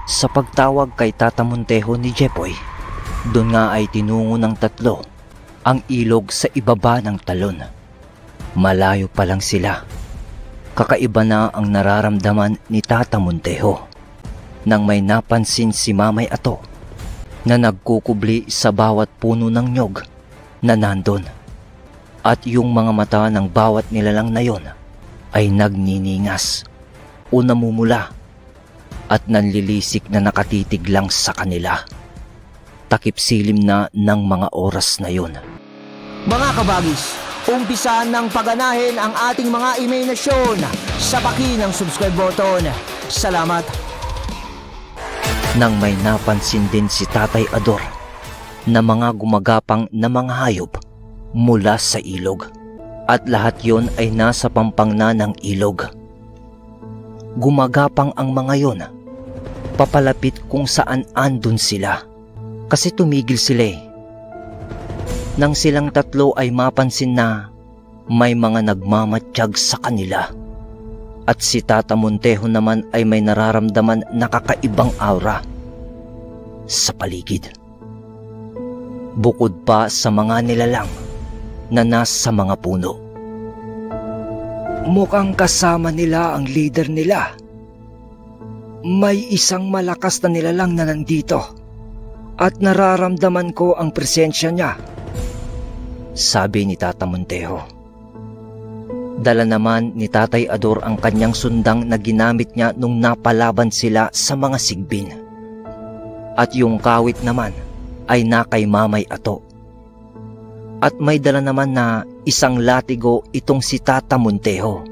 Sa pagtawag kay Tata Montejo ni Jepoy, doon nga ay tinungo ng tatlo ang ilog sa ibaba ng talon. Malayo pa lang sila. Kakaiba na ang nararamdaman ni Tata Montejo nang may napansin si Mamay Ato na nagkukubli sa bawat puno ng nyog na nandun. At yung mga mata ng bawat nilalang na yon ay nagniningas o namumula at nanlilisik na nakatitig lang sa kanila. Takip silim na ng mga oras na yun. Mga kabagis, umpisahan ng paganahin ang ating mga imahinasyon sa paki ng subscribe button. Salamat! Nang may napansin din si Tatay Ador na mga gumagapang na mga hayop mula sa ilog, at lahat yon ay nasa pampang na ng ilog. Gumagapang ang mga yon papalapit kung saan andun sila, kasi tumigil sila eh. Nang silang tatlo ay mapansin na may mga nagmamatsyag sa kanila, at si Tata Montejo naman ay may nararamdaman na kakaibang aura sa paligid. Bukod pa sa mga nilalang na nasa mga puno. Mukhang kasama nila ang leader nila. May isang malakas na nilalang na nandito at nararamdaman ko ang presensya niya, sabi ni Tata Montejo. Dala naman ni Tatay Ador ang kanyang sundang na ginamit niya nung napalaban sila sa mga sigbin. At yung kawit naman ay na kay Mamay Ato. At may dala naman na isang latigo itong si Tata Montejo.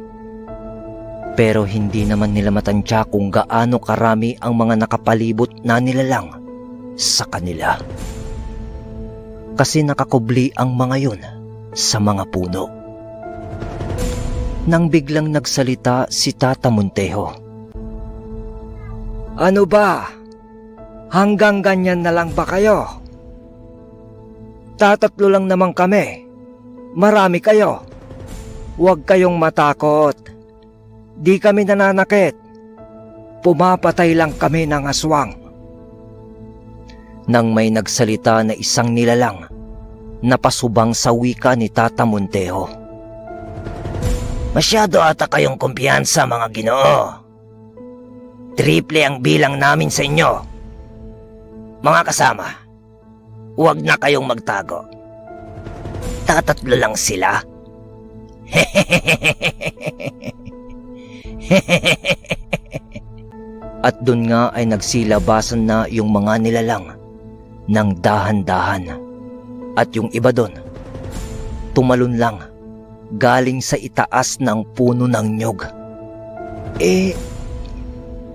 Pero hindi naman nila matansya kung gaano karami ang mga nakapalibot na nilalang sa kanila. Kasi nakakubli ang mga yun sa mga puno. Nang biglang nagsalita si Tata Montejo. Ano ba? Hanggang ganyan na lang ba kayo? Tatatlo lang naman kami. Marami kayo. Huwag kayong matakot. Di kami nananakit. Pumapatay lang kami ng aswang. Nang may nagsalita na isang nilalang, napasubang sa wika ni Tata Montejo. Masyado ata kayong kumpiyansa, mga Ginoo. Triple ang bilang namin sa inyo. Mga kasama, huwag na kayong magtago. Tatatlo lang sila. At dun nga ay nagsilabasan na yung mga nilalang ng dahan-dahan. At yung iba dun, tumalon lang galing sa itaas ng puno ng nyog.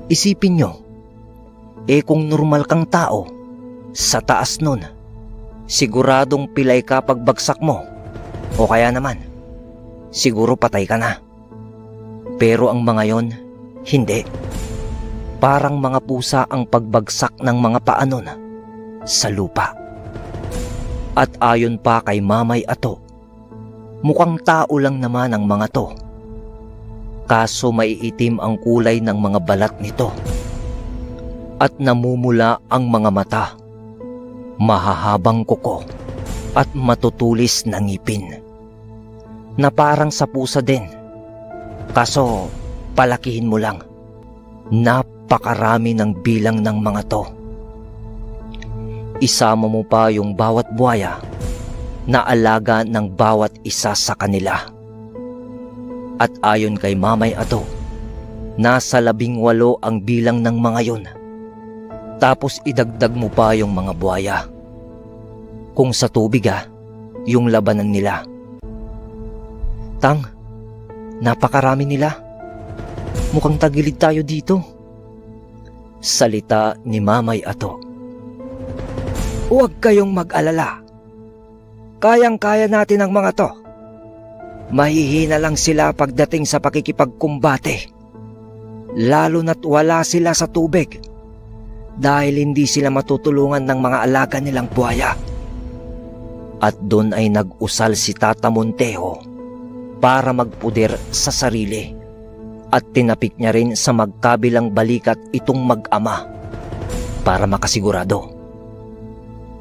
Isipin nyo, kung normal kang tao, sa taas nun, siguradong pilay ka pagbagsak mo, o kaya naman, siguro patay ka na. Pero ang mga yon, hindi. Parang mga pusa ang pagbagsak ng mga paa nun sa lupa. At ayon pa kay Mamay Ato, mukhang tao lang naman ang mga to. Kaso maiitim ang kulay ng mga balat nito. At namumula ang mga mata. Mahahabang kuko at matutulis na ngipin. Na parang sa pusa din. Kaso palakihin mo lang. Napakarami ng bilang ng mga to. Isama mo pa yung bawat buhaya na alaga ng bawat isa sa kanila. At ayon kay Mamay Ato, nasa 18 ang bilang ng mga yon. Tapos idagdag mo pa yung mga buhaya. Kung sa tubig yung labanan nila. Tang, napakarami nila. Mukhang tagilid tayo dito. Salita ni Mamay Ato. Huwag kayong mag-alala. Kayang-kaya natin ang mga to. Mahihina lang sila pagdating sa pakikipagkumbate. Lalo na't wala sila sa tubig. Dahil hindi sila matutulungan ng mga alaga nilang buhaya. At doon ay nag-usal si Tata Montejo para magpuder sa sarili. At tinapik niya rin sa magkabilang balikat itong mag-ama para makasigurado.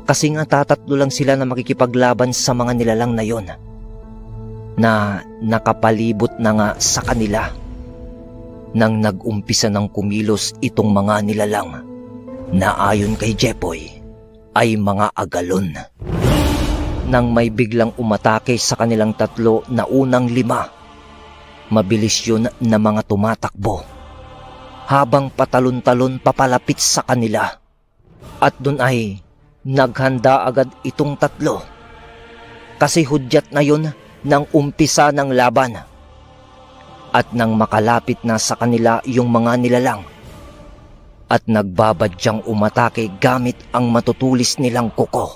Kasi nga tatatlo lang sila na makikipaglaban sa mga nilalang na yon, na nakapalibot na nga sa kanila nang nag-umpisa ng kumilos itong mga nilalang na ayon kay Jepoy ay mga agalon. Nang may biglang umatake sa kanilang tatlo na unang 5, mabilis yun na mga tumatakbo habang patalon-talon papalapit sa kanila. At dun ay naghanda agad itong tatlo kasi hudyat na yun ng umpisa ng laban. At nang makalapit na sa kanila yung mga nilalang at nagbabadyang umatake gamit ang matutulis nilang kuko,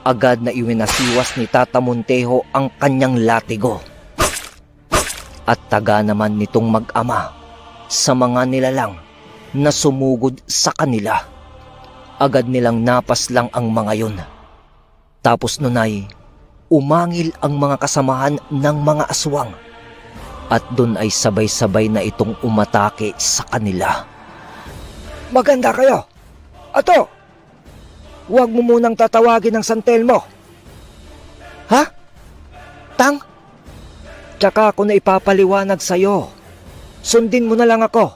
agad na iwinasiwas ni Tata Montejo ang kanyang latigo. At taga naman nitong mag-ama sa mga nilalang na sumugod sa kanila. Agad nilang napaslang ang mga yun. Tapos nun ay umangil ang mga kasamahan ng mga aswang at dun ay sabay-sabay na itong umatake sa kanila. Maganda kayo! Ato! Huwag mo munang tatawagin ng San Telmo. Ha? Tang? Tsaka ako na ipapaliwanag sa'yo. Sundin mo na lang ako.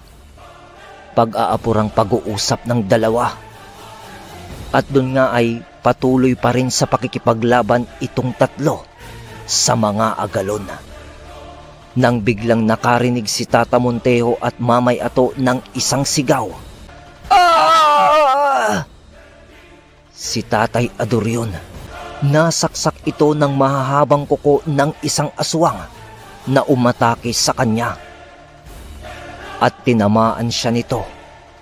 Pag-aapurang pag-uusap ng dalawa. At dun nga ay patuloy pa rin sa pakikipaglaban itong tatlo sa mga agalon. Nang biglang nakarinig si Tata Montejo at Mamay Ato ng isang sigaw. Ah! Si Tatay Adorion, nasaksak ito ng mahahabang kuko ng isang aswang na umatake sa kanya. At tinamaan siya nito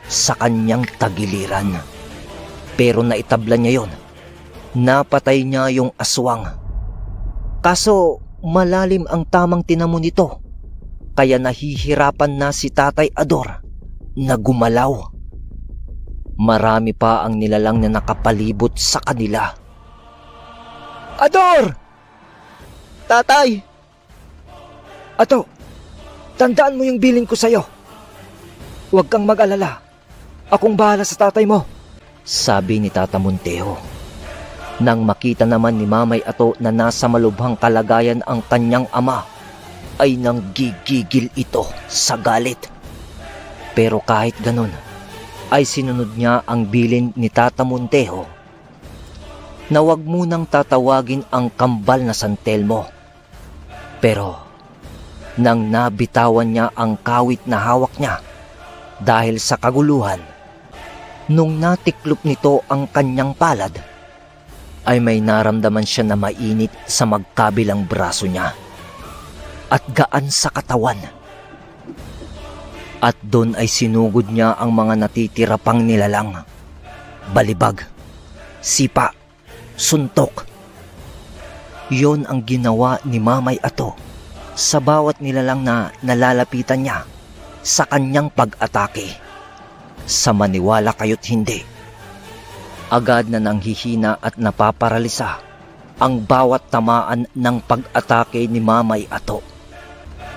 sa kanyang tagiliran. Pero naitabla niya yon. Napatay niya yung aswang. Kaso malalim ang tamang tinamo nito, kaya nahihirapan na si Tatay Ador na gumalaw. Marami pa ang nilalang na nakapalibot sa kanila. Ador! Tatay! Ato, tandaan mo yung bilin ko sa'yo. Huwag kang mag-alala. Akong bahala sa tatay mo, sabi ni Tata Montejo. Nang makita naman ni Mamay Ato na nasa malubhang kalagayan ang kanyang ama, ay nanggigigil ito sa galit. Pero kahit ganun, ay sinunod niya ang bilin ni Tata Montejo na wag munang tatawagin ang kambal na San Telmo. Pero nang nabitawan niya ang kawit na hawak niya dahil sa kaguluhan, nung natiklop nito ang kanyang palad, ay may naramdaman siya na mainit sa magkabilang braso niya at gaan sa katawan. At doon ay sinugod niya ang mga natitira pang nilalang. Balibag, sipa, suntok. Yon ang ginawa ni Mamay Ato sa bawat nilalang na nalalapitan niya sa kanyang pag-atake. Sa maniwala kayo't hindi, agad na nanghihina at napaparalisa ang bawat tamaan ng pag-atake ni Mamay Ato.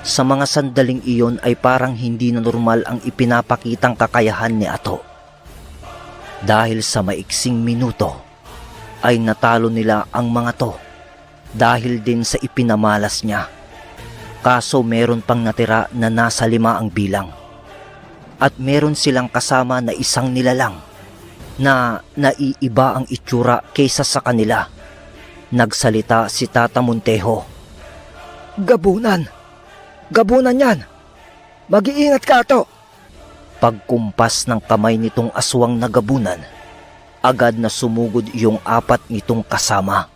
Sa mga sandaling iyon ay parang hindi na normal ang ipinapakitang kakayahan ni Ato. Dahil sa maiksing minuto ay natalo nila ang mga to dahil din sa ipinamalas niya. Kaso meron pang natira na nasa 5 ang bilang. At meron silang kasama na isang nilalang na naiiba ang itsura kaysa sa kanila. Nagsalita si Tata Montejo. Gabunan! Gabunan yan! Mag-iingat ka, Ato! Pagkumpas ng kamay nitong aswang na gabunan, agad na sumugod yung 4 nitong kasama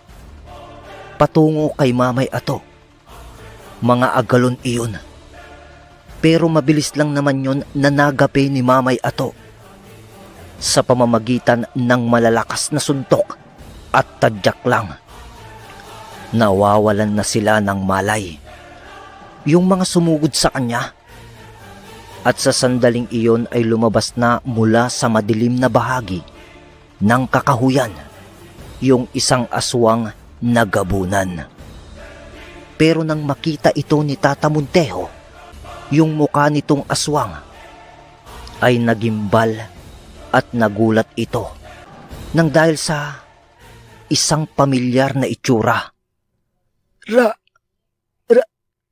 patungo kay Mamay Ato. Mga agalon iyon. Pero mabilis lang naman yon na nagape ni Mamay Ato sa pamamagitan ng malalakas na suntok at tadyak lang. Nawawalan na sila ng malay yung mga sumugod sa kanya. At sa sandaling iyon ay lumabas na mula sa madilim na bahagi ng kakahuyan yung isang aswang na gabunan. Pero nang makita ito ni Tata Montejo, yung mukha nitong aswang, ay nagimbal at nagulat ito nang dahil sa isang pamilyar na itsura.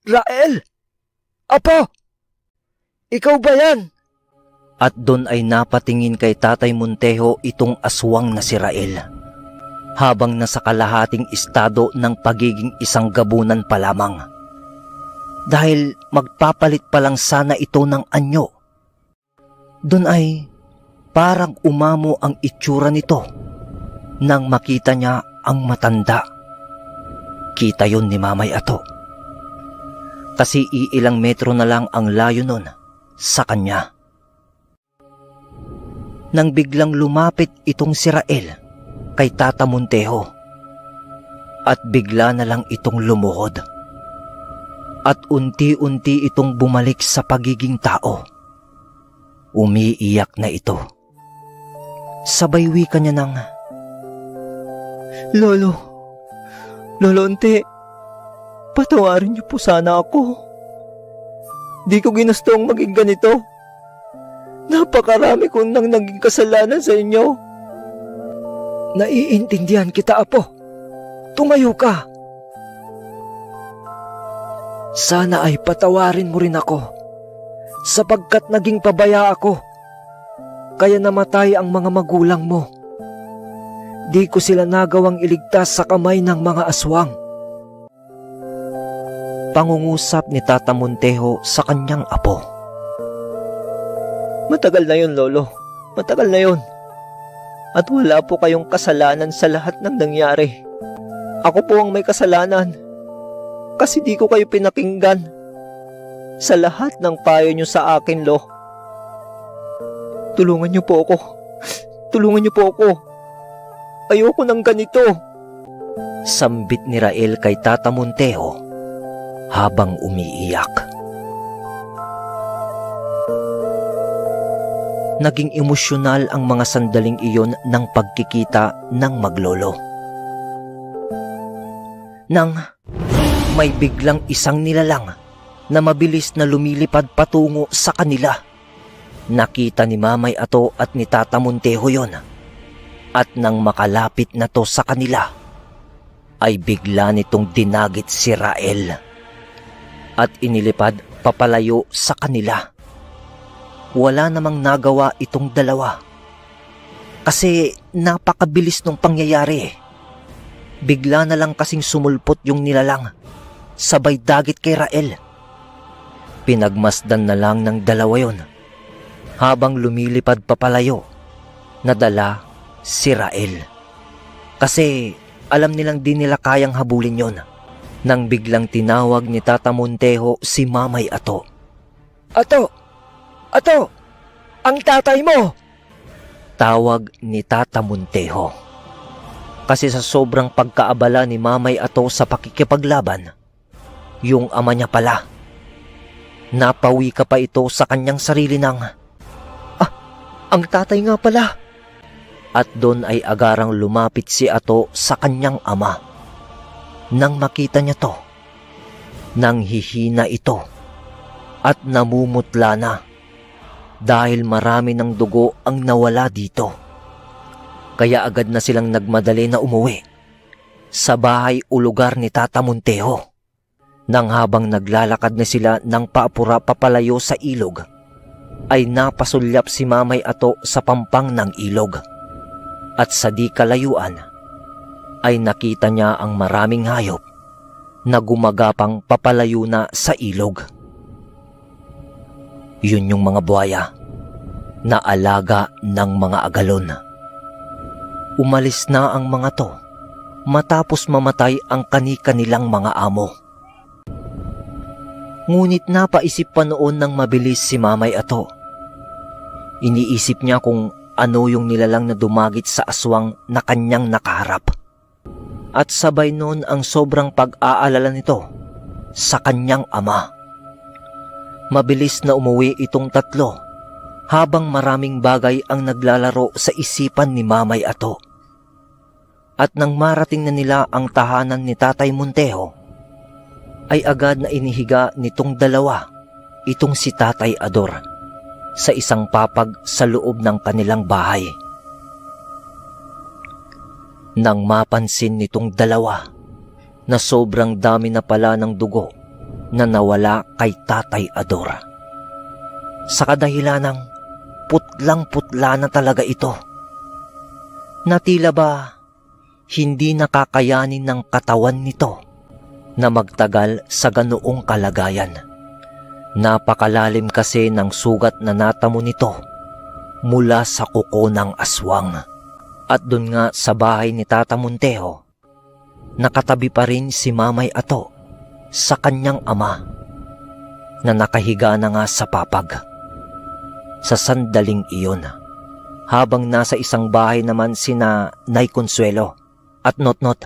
Rael! Apo! Ikaw ba yan? At doon ay napatingin kay Tatay Montejo itong aswang na si Rael, habang nasa kalahating estado ng pagiging isang gabunan pa lamang. Dahil magpapalit pa lang sana ito ng anyo. Doon ay parang umamo ang itsura nito nang makita niya ang matanda. Kita yun ni Mamay Ato. Kasi iilang metro na lang ang layo nun sa kanya. Nang biglang lumapit itong si Rael kay Tata Montejo at bigla na lang itong lumuhod. At unti-unti itong bumalik sa pagiging tao. Umiiyak na ito. Sabay wika niya ng, Lolo Onti, patawarin niyo po sana ako. Di ko ginustong maging ganito. Napakarami kong nang naging kasalanan sa inyo. Naiintindihan kita, Apo. Tumayo ka. Sana ay patawarin mo rin ako sapagkat naging pabaya ako. Kaya namatay ang mga magulang mo. Di ko sila nagawang iligtas sa kamay ng mga aswang. Pangungusap ni Tata Montejo sa kanyang apo. Matagal na yun, Lolo. Matagal na yun. At wala po kayong kasalanan sa lahat ng nangyari. Ako po ang may kasalanan. Kasi di ko kayo pinakinggan sa lahat ng payo nyo sa akin, Lo. Tulungan nyo po ako. Tulungan nyo po ako. Ayoko ng ganito. Sambit ni Rael kay Tata Montejo habang umiiyak. Naging emosyonal ang mga sandaling iyon ng pagkikita ng maglolo. Nang may biglang isang nilalang na mabilis na lumilipad patungo sa kanila. Nakita ni Mamay Ato at ni Tata Montejo yon. At nang makalapit na to sa kanila, ay bigla nitong dinagit si Rael at inilipad papalayo sa kanila. Wala namang nagawa itong dalawa kasi napakabilis nung pangyayari. Bigla na lang kasing sumulpot yung nilalang sabay dagit kay Rael. Pinagmasdan na lang ng dalawa yon habang lumilipad papalayo na dala si Rael. Kasi alam nilang di nila kayang habulin yon nang biglang tinawag ni Tata Montejo si Mamay Ato. Ato! Ang tatay mo! Tawag ni Tata Montejo. Kasi sa sobrang pagkaabala ni Mamay Ato sa pakikipaglaban, yung ama niya pala. Napawi ka pa ito sa kanyang sarili ng, ang tatay nga pala. At doon ay agarang lumapit si Ato sa kanyang ama. Nang makita niya to, nang hihina ito at namumutla na dahil marami ng dugo ang nawala dito. Kaya agad na silang nagmadali na umuwi sa bahay o lugar ni Tata Montejo. Nang habang naglalakad na sila ng paapura papalayo sa ilog, ay napasulyap si Mamay Ato sa pampang ng ilog. At sa di kalayuan, ay nakita niya ang maraming hayop na gumagapang papalayo na sa ilog. Yun yung mga buhaya na alaga ng mga agalon. Umalis na ang mga to matapos mamatay ang kani-kanilang mga amo. Ngunit napaisip pa noon ng mabilis si Mamay Ato. Iniisip niya kung ano yung nilalang na dumagit sa aswang na kanyang nakaharap. At sabay noon ang sobrang pag-aalala nito sa kanyang ama. Mabilis na umuwi itong tatlo habang maraming bagay ang naglalaro sa isipan ni Mamay Ato. At nang marating na nila ang tahanan ni Tatay Montejo, ay agad na inihiga nitong dalawa itong si Tatay Ador sa isang papag sa loob ng kanilang bahay. Nang mapansin nitong dalawa na sobrang dami na pala ng dugo na nawala kay Tatay Ador. Sa kadahilan ng putlang-putla na talaga ito, na tila ba hindi nakakayanin ng katawan nito na magtagal sa ganoong kalagayan. Napakalalim kasi ng sugat na natamo nito mula sa kuko ng aswang. At dun nga sa bahay ni Tata Montejo, nakatabi pa rin si Mamay Ato sa kanyang ama na nakahiga na nga sa papag. Sa sandaling iyon, habang nasa isang bahay naman sina Nay Consuelo at Notnot,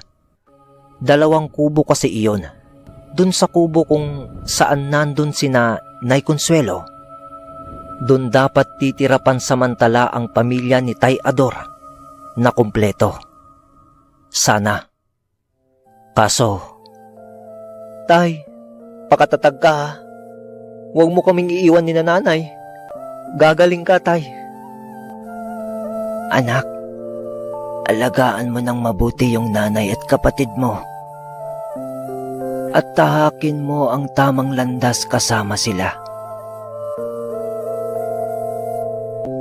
dalawang kubo kasi iyon. Dun sa kubo kung saan nandun sina Nay Consuelo, dun dapat titira pansamantala ang pamilya ni Tay Ador na kumpleto. Sana. Kaso, Tay, pakatatag ka ha. Huwag mo kaming iiwan ni nanay. Gagaling ka, Tay. Anak, alagaan mo ng mabuti yung nanay at kapatid mo. At tahakin mo ang tamang landas kasama sila.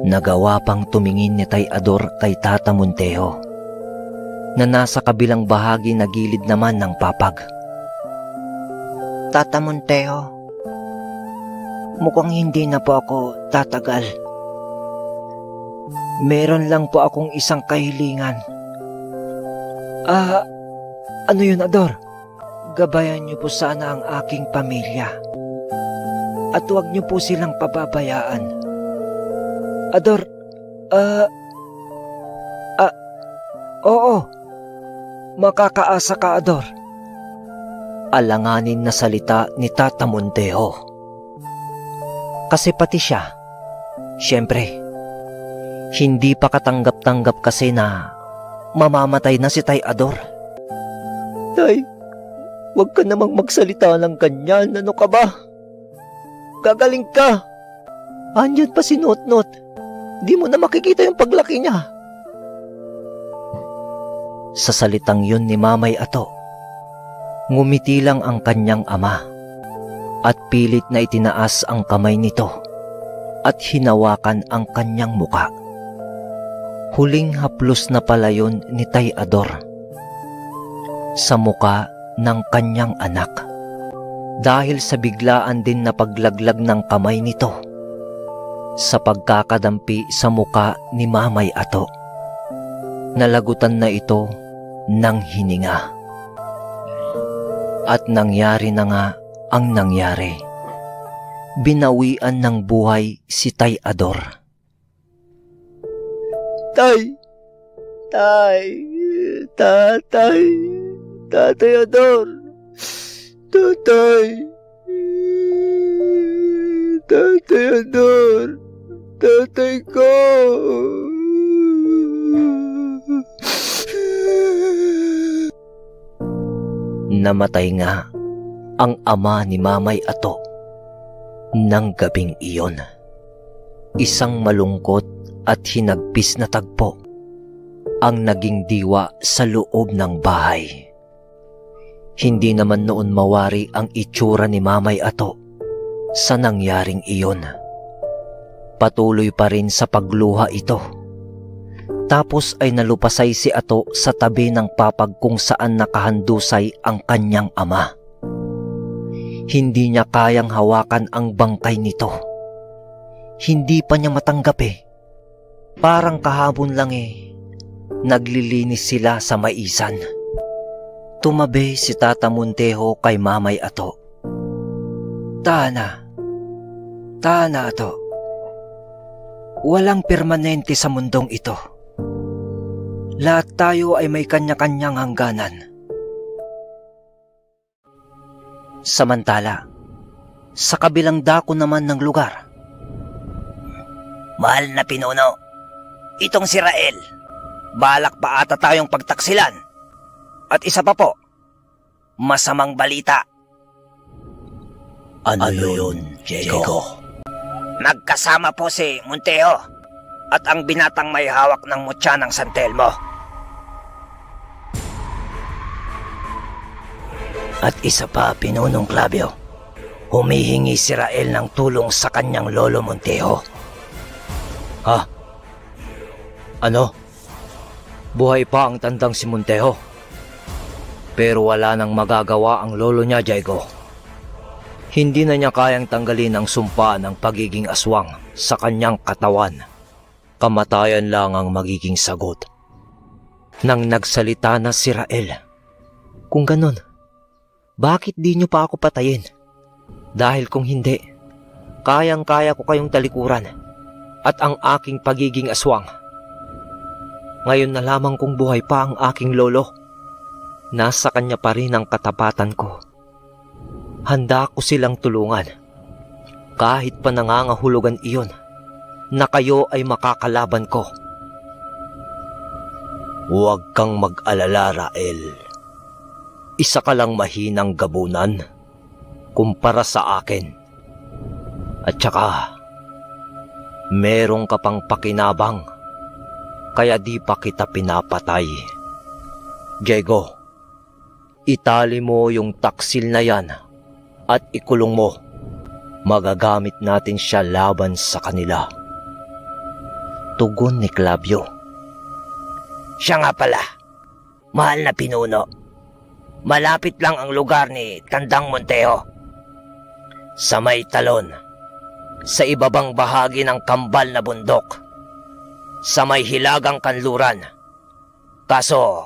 Nagawa pang tumingin ni Tay Ador kay Tata Montejo na nasa kabilang bahagi na gilid naman ng papag. Tata Montejo, mukhang hindi na po ako tatagal. Meron lang po akong isang kahilingan. Ano yun, Ador? Gabayan niyo po sana ang aking pamilya. At huwag niyo po silang pababayaan. Ador, oo. Makakaasa ka, Ador. Alanganin na salita ni Tata Montejo. Kasi pati siya, siyempre, hindi pa katanggap-tanggap kasi na mamamatay na si Tay Ador. Tay, huwag ka namang magsalita ng ganyan. Ano ka ba? Gagaling ka. Andyan pa si Notnot. Di mo na makikita yung paglaki niya. Sa salitang yun ni Mamay Ato, ngumiti lang ang kanyang ama at pilit na itinaas ang kamay nito at hinawakan ang kanyang muka. Huling haplos na pala yun ni Tay Ador sa muka ng kanyang anak dahil sa biglaan din na paglaglag ng kamay nito sa pagkakadampi sa muka ni Mamay Ato. Nalagutan na ito ng hininga. At nangyari na nga ang nangyari. Binawian ng buhay si Tay Ador. Tay! Tay! Tatay! Tatay Ador! Tatay! Tatay Ador! Tatay ko! Namatay nga ang ama ni Mamay Ato ng gabing iyon. Isang malungkot at hinagpis na tagpo ang naging diwa sa loob ng bahay. Hindi naman noon mawari ang itsura ni Mamay Ato sa nangyaring iyon. Patuloy pa rin sa pagluha ito. Tapos ay nalupasay si Ato sa tabi ng papag kung saan nakahandusay ang kanyang ama. Hindi niya kayang hawakan ang bangkay nito. Hindi pa niya matanggap Parang kahapon lang naglilinis sila sa maisan. Tumabi si Tata Montejo kay Mamay Ato. Tana Ato. Walang permanente sa mundong ito. Lahat tayo ay may kanya-kanyang hangganan. Samantala, sa kabilang dako naman ng lugar. Mahal na pinuno, itong si Rael, balak pa ata tayong pagtaksilan. At isa pa po, masamang balita. Ano yun, Diego? Magkasama po si Montejo at ang binatang may hawak ng mutya ng San Telmo. At isa pa, Pinunong Clavio, humihingi si Rael ng tulong sa kanyang lolo Montejo. Ha? Ano? Buhay pa ang tandang si Montejo. Pero wala nang magagawa ang lolo niya, Diego. Hindi na niya kayang tanggalin ang sumpa ng pagiging aswang sa kanyang katawan. Kamatayan lang ang magiging sagot. Nang nagsalita na si Rael, kung ganun, bakit di niyo pa ako patayin? Dahil kung hindi, kayang-kaya ko kayong talikuran at ang aking pagiging aswang. Ngayon na lamang kung buhay pa ang aking lolo, nasa kanya pa rin ang katapatan ko. Handa ko silang tulungan, kahit pa nangangahulugan iyon na kayo ay makakalaban ko. Huwag kang mag-alala, Rael. Isa ka lang mahinang gabunan kumpara sa akin. At saka, meron ka pang pakinabang, kaya di pa kita pinapatay. Diego, itali mo yung taksil na yan at ikulong mo. Magagamit natin siya laban sa kanila. Tugon ni Clavio. Siya nga pala, mahal na pinuno. Malapit lang ang lugar ni Tandang Montejo. Sa may talon, sa ibabang bahagi ng kambal na bundok, sa may hilagang kanluran. Kaso,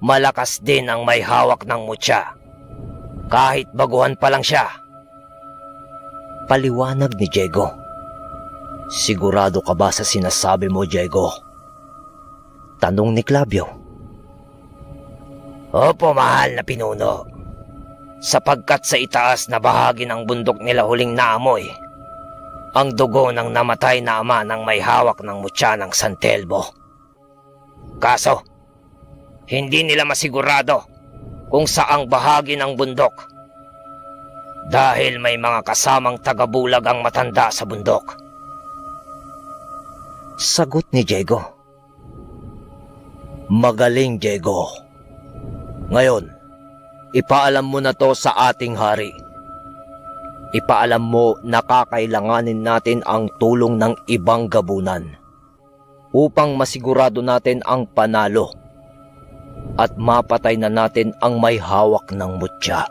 malakas din ang may hawak ng mutya, kahit baguhan pa lang siya. Paliwanag ni Diego. Sigurado ka ba sa sinasabi mo, Diego? Tanong ni Clavio. Opo, mahal na pinuno. Sapagkat sa itaas na bahagi ng bundok nila huling naamoy ang dugo ng namatay na ama ng may hawak ng mutya ng San Telmo. Kaso, hindi nila masigurado kung saang bahagi ng bundok dahil may mga kasamang tagabulag ang matanda sa bundok. Sagot ni Diego. Magaling, Diego. Ngayon, ipaalam mo na to sa ating hari. Ipaalam mo na kakailanganin natin ang tulong ng ibang gabunan upang masigurado natin ang panalo at mapatay na natin ang may hawak ng mutya.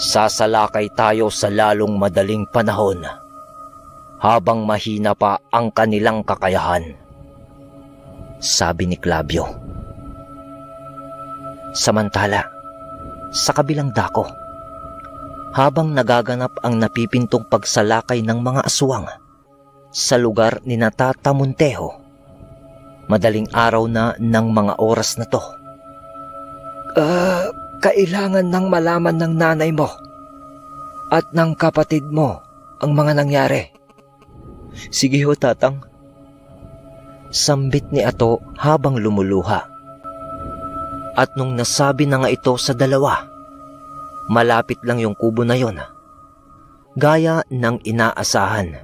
Sasalakay tayo sa lalong madaling panahon habang mahina pa ang kanilang kakayahan. Sabi ni Clavio. Samantala, sa kabilang dako, habang nagaganap ang napipintong pagsalakay ng mga aswang sa lugar ni Tata Montejo, madaling araw na ng mga oras na to. Kailangan nang malaman ng nanay mo at ng kapatid mo ang mga nangyari. Sige ho, Tatang. Sambit ni Ato habang lumuluha. At nung nasabi na nga ito sa dalawa, malapit lang yung kubo na yon. Gaya ng inaasahan,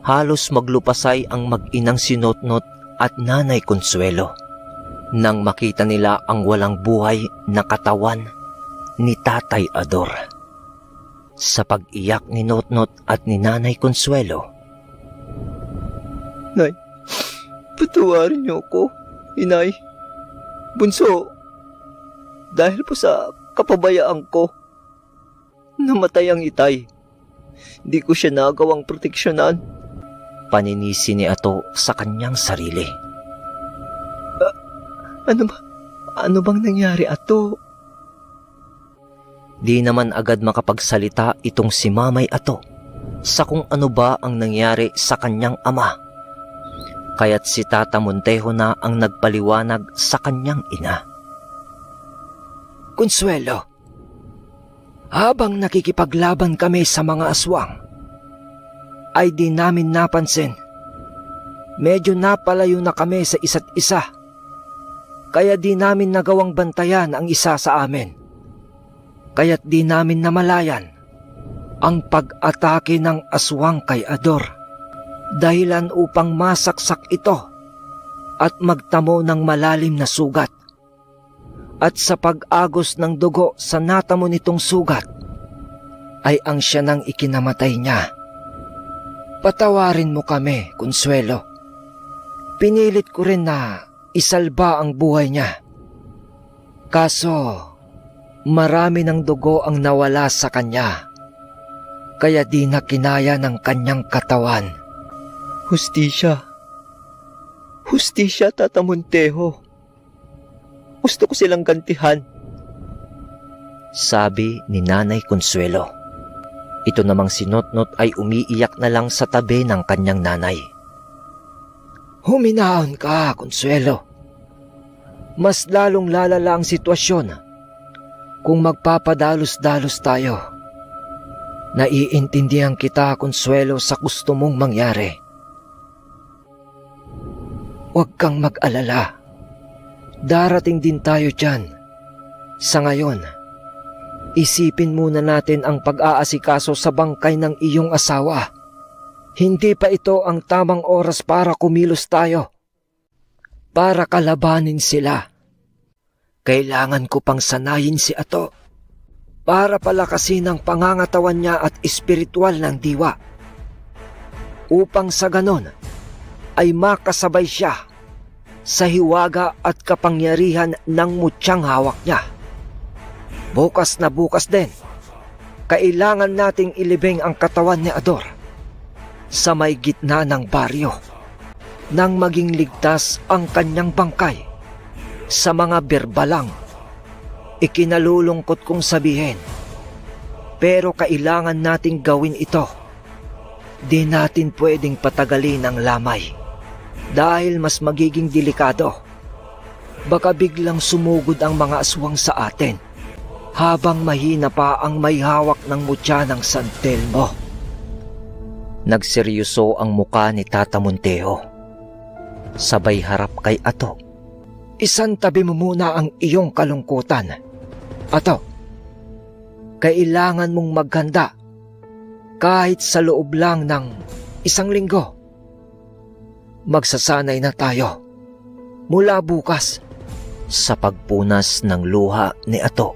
halos maglupasay ang mag-inang si Notnot at Nanay Consuelo nang makita nila ang walang buhay na katawan ni Tatay Ador. Sa pag-iyak ni Notnot at ni Nanay Consuelo, Nay, patawarin niyo ako, Inay. Bunso, dahil po sa kapabayaan ko, namatay ang itay. Di ko siya nagawang proteksyonan. Paninisi ni Ato sa kanyang sarili. Ano bang nangyari, Ato? Di naman agad makapagsalita itong si Mamay Ato sa kung ano ba ang nangyari sa kanyang ama. Kaya't si Tata Montejo na ang nagpaliwanag sa kanyang ina. Consuelo, habang nakikipaglaban kami sa mga aswang, ay di namin napansin. Medyo napalayo na kami sa isa't isa, kaya di namin nagawang bantayan ang isa sa amin. Kaya't di namin namalayan ang pag-atake ng aswang kay Ador, dahilan upang masaksak ito at magtamo ng malalim na sugat. At sa pag-agos ng dugo sa natamo nitong sugat, ay ang siya nang ikinamatay niya. Patawarin mo kami, Consuelo. Pinilit ko rin na isalba ang buhay niya. Kaso, marami ng dugo ang nawala sa kanya, kaya di na kinaya ng kanyang katawan. Hustisya. Hustisya, Tata Montejo. Gusto ko silang gantihan. Sabi ni Nanay Consuelo. Ito namang si Notnot ay umiiyak na lang sa tabi ng kanyang nanay. Huminahon ka, Consuelo. Mas lalong lalala ang sitwasyon kung magpapadalos-dalos tayo. Naiintindihan kita, Consuelo, sa gusto mong mangyari. Huwag kang mag-alala. Darating din tayo dyan. Sa ngayon, isipin muna natin ang pag-aasikaso sa bangkay ng iyong asawa. Hindi pa ito ang tamang oras para kumilos tayo. Para kalabanin sila. Kailangan ko pang sanayin si Ato para palakasin ang pangangatawan niya at espiritual ng diwa. Upang sa ganon ay makasabay siya sa hiwaga at kapangyarihan ng mutyang hawak niya. Bukas na bukas din, kailangan nating ilibing ang katawan ni Ador sa may gitna ng baryo nang maging ligtas ang kanyang bangkay sa mga berbalang. Ikinalulungkot kong sabihin, pero kailangan nating gawin ito. Di natin pwedeng patagalin ang lamay dahil mas magiging delikado. Baka biglang sumugod ang mga aswang sa atin habang mahina pa ang may hawak ng mutya ng San Telmo. Nagseryoso ang muka ni Tata Montejo. Sabay harap kay Ato. Isantabi mo muna ang iyong kalungkutan. Ato, kailangan mong maghanda kahit sa loob lang ng 1 linggo. Magsasanay na tayo mula bukas. Sa pagpunas ng luha ni Ato.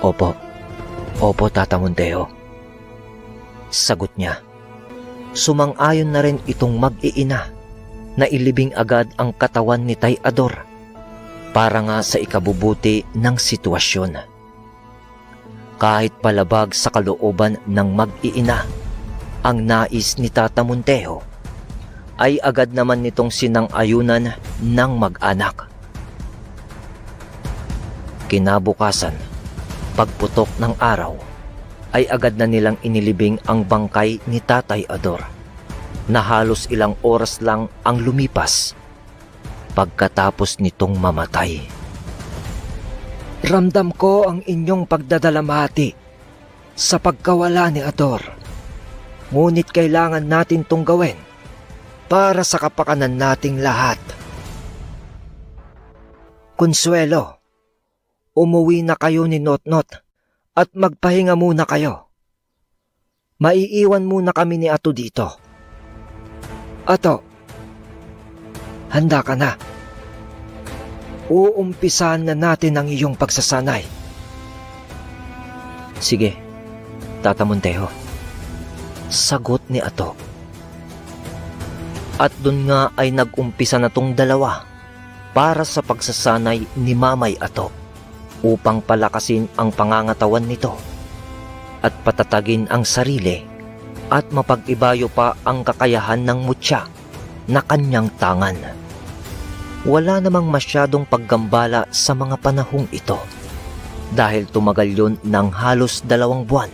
Opo, Tata Montejo. Sagot niya. Sumang-ayon na rin itong mag-iina na ilibing agad ang katawan ni Tay Ador para nga sa ikabubuti ng sitwasyon. Kahit palabag sa kalooban ng mag-iina ang nais ni Tata Montejo, ay agad naman nitong sinang-ayunan ng mag-anak. Kinabukasan, pagputok ng araw, ay agad na nilang inilibing ang bangkay ni Tatay Ador na halos ilang oras lang ang lumipas pagkatapos nitong mamatay. Ramdam ko ang inyong pagdadalamhati sa pagkawala ni Ador. Ngunit kailangan natin itong gawin para sa kapakanan nating lahat. Consuelo, umuwi na kayo ni Notnot at magpahinga muna kayo. Maiiwan muna kami ni Ato dito. Ato, handa ka na. Uumpisahan na natin ang iyong pagsasanay. Sige, Tata Montejo. Sagot ni Ato. At dun nga ay nag-umpisa na tong dalawa para sa pagsasanay ni Mamay Ato upang palakasin ang pangangatawan nito at patatagin ang sarili at mapag-ibayo pa ang kakayahan ng mutya na kanyang tangan. Wala namang masyadong paggambala sa mga panahong ito dahil tumagal yon ng halos 2 buwan.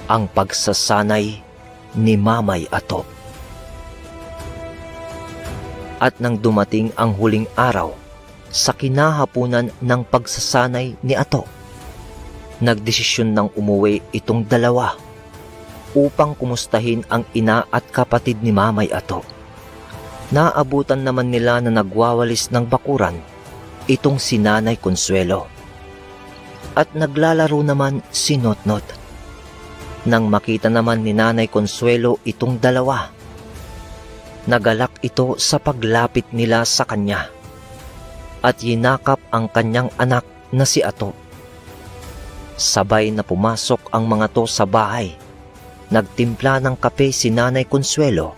Ang pagsasanay ni Mamay Ato. At nang dumating ang huling araw sa kinahapunan ng pagsasanay ni Ato, nagdesisyon ng umuwi itong dalawa upang kumustahin ang ina at kapatid ni Mamay Ato. Naabutan naman nila na nagwawalis ng bakuran itong si Nanay Consuelo. at naglalaro naman si Notnot. Nang makita naman ni Nanay Consuelo itong dalawa, nagalak ito sa paglapit nila sa kanya at yinakap ang kanyang anak na si Ato. Sabay na pumasok ang mga to sa bahay. Nagtimpla ng kape si Nanay Consuelo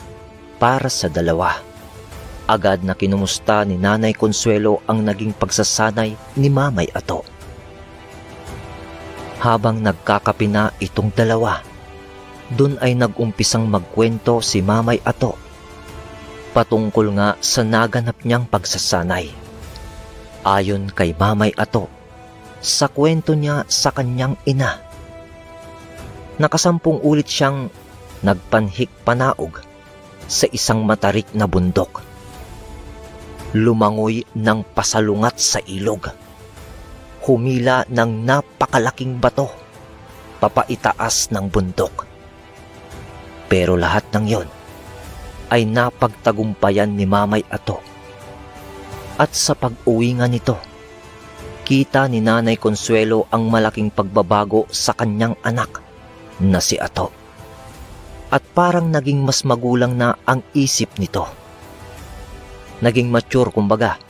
para sa dalawa. Agad na kinumusta ni Nanay Consuelo ang naging pagsasanay ni Mamay Ato. Habang nagkakape na itong dalawa, dun ay nag-umpisang magkwento si Mamay Ato patungkol nga sa naganap niyang pagsasanay. Ayon kay Mamay Ato, sa kwento niya sa kanyang ina, nakasampung ulit siyang nagpanhik-panaog sa isang matarik na bundok. Lumangoy ng pasalungat sa ilog. Humila ng napakalaking bato papaitaas ng bundok. Pero lahat ng yon ay napagtagumpayan ni Mamay Ato. At sa pag-uwi nga nito, kita ni Nanay Consuelo ang malaking pagbabago sa kanyang anak na si Ato. At parang naging mas magulang na ang isip nito. Naging mature kumbaga.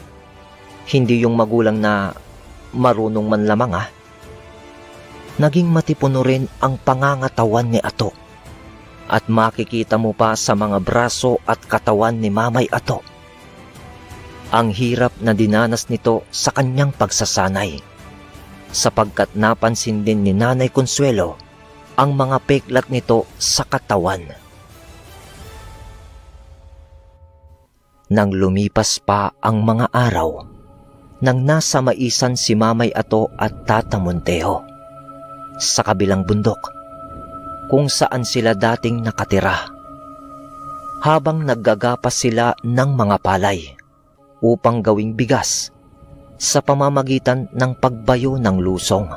Hindi yung magulang na marunong man lamang Naging matipuno rin ang pangangatawan ni Ato. At makikita mo pa sa mga braso at katawan ni Mamay Ato ang hirap na dinanas nito sa kanyang pagsasanay, sapagkat napansin din ni Nanay Consuelo ang mga peklat nito sa katawan. Nang lumipas pa ang mga araw, nang nasa maisan si Mamay Ato at Tata Montejo sa kabilang bundok kung saan sila dating nakatira, habang naggagapas sila ng mga palay upang gawing bigas sa pamamagitan ng pagbayo ng lusong.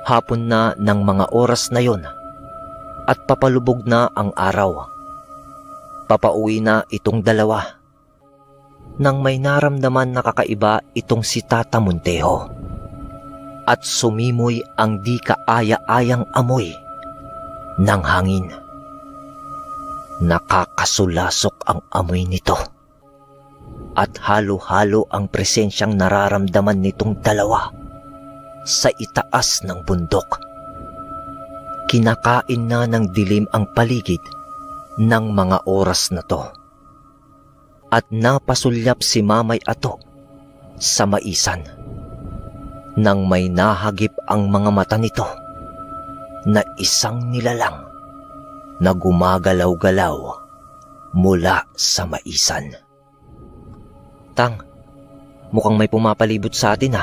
Hapon na ng mga oras na yon at papalubog na ang araw. Papauwi na itong dalawa nang may naramdaman na kakaiba itong si Tata Montejo at sumimoy ang di kaaya-ayang amoy ng hangin. Nakakasulasok ang amoy nito at halo-halo ang presensyang nararamdaman nitong dalawa sa itaas ng bundok. Kinakain na ng dilim ang paligid ng mga oras na to. At napasulyap si Mamay Ato sa maisan nang may nahagip ang mga mata nito na isang nilalang na gumagalaw-galaw mula sa maisan. Tang, mukhang may pumapalibot sa atin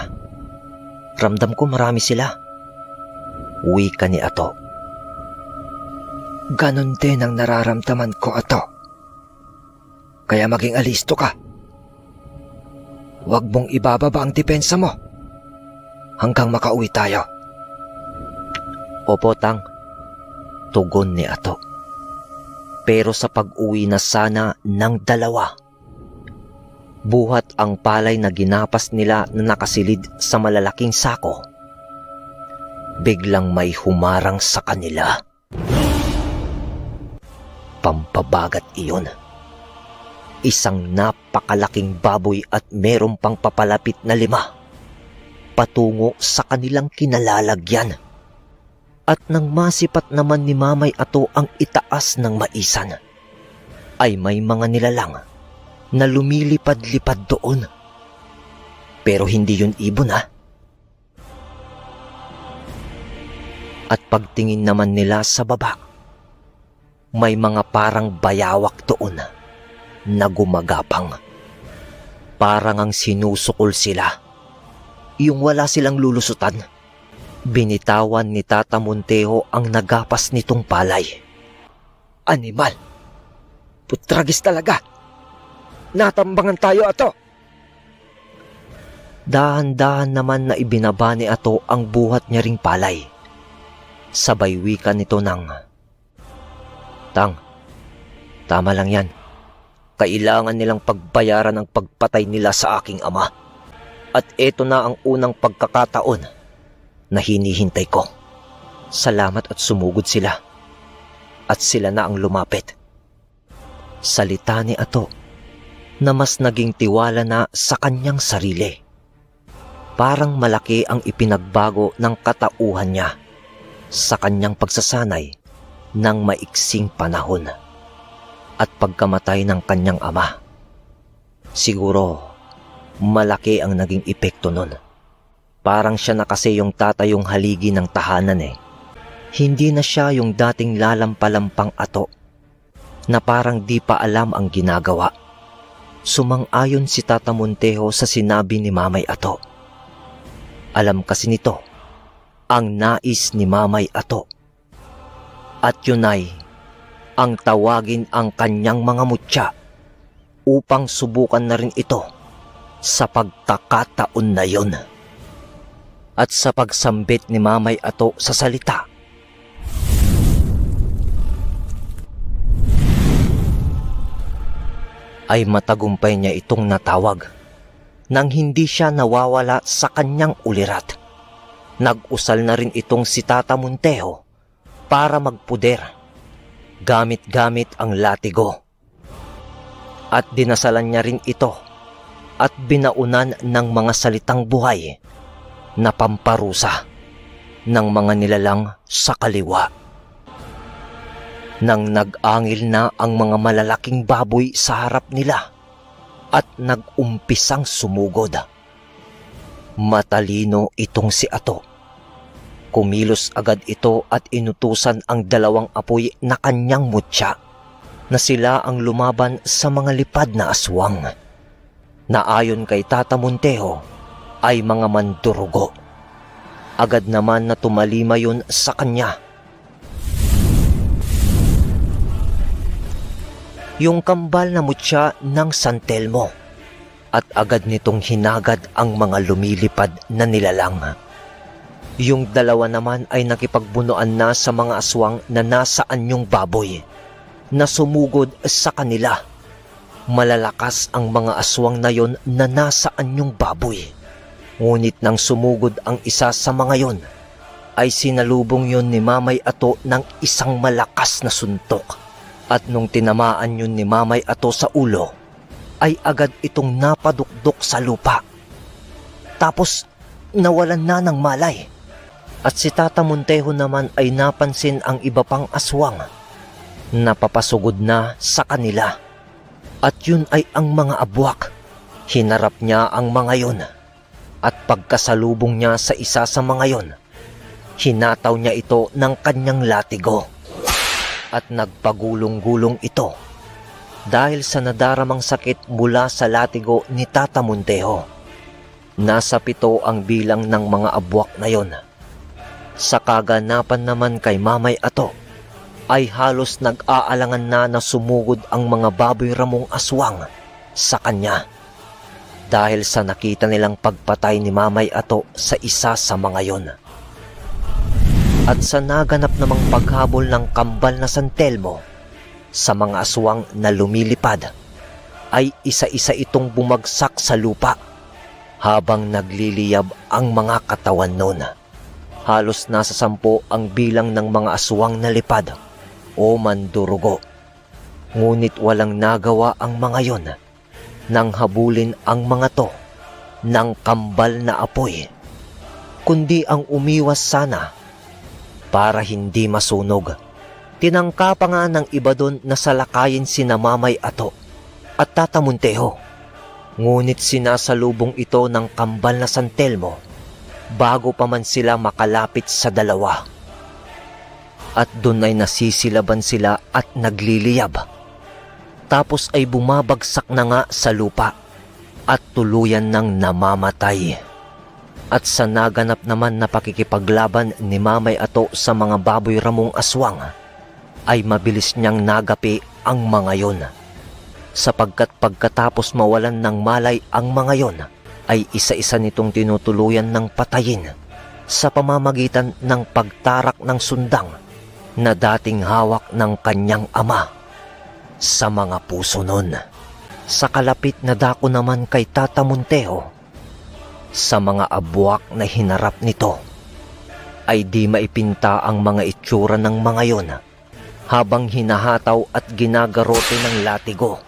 Ramdam ko marami sila. Wika ni Ato. Ganon din ang nararamdaman ko, Ato. Kaya maging alisto ka. Huwag mong ibababa ang depensa mo hanggang makauwi tayo. Opo, Tang. Tugon ni Ato. Pero sa pag-uwi na sana ng dalawa, buhat ang palay na ginapas nila na nakasilid sa malalaking sako, biglang may humarang sa kanila. Pampabagat iyon. Isang napakalaking baboy at meron pang papalapit na 5 patungo sa kanilang kinalalagyan. At nang masipat naman ni Mamay Ato ang itaas ng maisan, ay may mga nilalang na lumilipad-lipad doon. Pero hindi yun ibon At pagtingin naman nila sa baba, may mga parang bayawak doon na gumagapang. Parang ang sinusukol sila. Yung wala silang lulusutan. Binitawan ni Tata Montejo ang nagapas nitong palay. Animal! Putragis talaga! Natambangan tayo, Ato! Dahan-dahan naman na ibinaba ni Ato ang buhat niya ring palay. Sabay wika nito ng, Tang, tama lang yan. Kailangan nilang pagbayaran ang pagpatay nila sa aking ama. At eto na ang unang pagkakataon na hinihintay ko. Salamat at sumugod sila. At sila na ang lumapit. Salita ni Ato na mas naging tiwala na sa kanyang sarili. Parang malaki ang ipinagbago ng katauhan niya sa kanyang pagsasanay ng maiksing panahon at pagkamatay ng kanyang ama. Siguro malaki ang naging epekto nun. Parang siya na kasi yung tatayong haligi ng tahanan eh. Hindi na siya yung dating lalampalampang Ato na parang di pa alam ang ginagawa. Sumang-ayon si Tata Montejo sa sinabi ni Mamay Ato. Alam kasi nito ang nais ni Mamay Ato. At yun ay ang tawagin ang kanyang mga mutya upang subukan na rin ito sa pagkakataon na yun. At sa pagsambit ni Mamay Ato sa salita, ay matagumpay niya itong natawag nang hindi siya nawawala sa kanyang ulirat. Nag-usal na rin itong si Tata Montejo para magpuder, gamit-gamit ang latigo. At dinasalan niya rin ito at binaunan ng mga salitang buhay na pamparusa ng mga nilalang sa kaliwa. Nang nag-angil na ang mga malalaking baboy sa harap nila at nag-umpisang sumugod. Matalino itong si Ato. Kumilos agad ito at inutusan ang dalawang apoy na kanyang mutya na sila ang lumaban sa mga lipad na aswang na ayon kay Tata Montejo ay mga mandurugo. Agad naman na tumalima yun sa kanya. Yung kambal na mutya ng San Telmo at agad nitong hinagad ang mga lumilipad na nilalang. Yung dalawa naman ay nakipagbunuan na sa mga aswang na nasa anyong baboy na sumugod sa kanila. Malalakas ang mga aswang na yon na nasa anyong baboy. Ngunit nang sumugod ang isa sa mga yon, ay sinalubong yon ni Mamay Ato ng isang malakas na suntok. At nung tinamaan yun ni Mamay Ato sa ulo, ay agad itong napadukdok sa lupa. Tapos nawalan na ng malay. At si Tata Montejo naman ay napansin ang iba pang aswang napapasugod na sa kanila. At yun ay ang mga abwak. Hinarap niya ang mga yon. At pagkasalubong niya sa isa sa mga yon, hinataw niya ito ng kanyang latigo. At nagpagulong-gulong ito dahil sa nadaramang sakit mula sa latigo ni Tata Montejo. Nasa 7 ang bilang ng mga abwak na yon. Sa kaganapan naman kay Mamay Ato, ay halos nag-aalangan na sumugod ang mga baboy ramong aswang sa kanya dahil sa nakita nilang pagpatay ni Mamay Ato sa isa sa mga yon. At sa naganap namang paghabol ng kambal na San Telmo sa mga aswang na lumilipad, ay isa-isa itong bumagsak sa lupa habang nagliliyab ang mga katawan nun. Halos nasa 10 ang bilang ng mga aswang na lipad o mandurugo. Ngunit walang nagawa ang mga yon nang habulin ang mga to ng kambal na apoy, kundi ang umiwas sana para hindi masunog. Tinangka pa nga ng iba doon na salakayin sina Mamay Ato at Tata Montejo. Ngunit sinasalubong ito ng kambal na San Telmo bago pa man sila makalapit sa dalawa. At doon ay nasisilaban sila at nagliliyab. Tapos ay bumabagsak na nga sa lupa at tuluyan ng namamatay. At sa naganap naman na pakikipaglaban ni Mamay Ato sa mga baboy ramong aswang, ay mabilis niyang nagapi ang mga yon. Sapagkat pagkatapos mawalan ng malay ang mga yon, ay isa-isa nitong tinutuluyan ng patayin sa pamamagitan ng pagtarak ng sundang na dating hawak ng kanyang ama sa mga puso nun. Sa kalapit na dako naman kay Tata Montejo, Sa mga abwak na hinarap nito ay di maipinta ang mga itsura ng mga yon habang hinahataw at ginagarote ng latigo.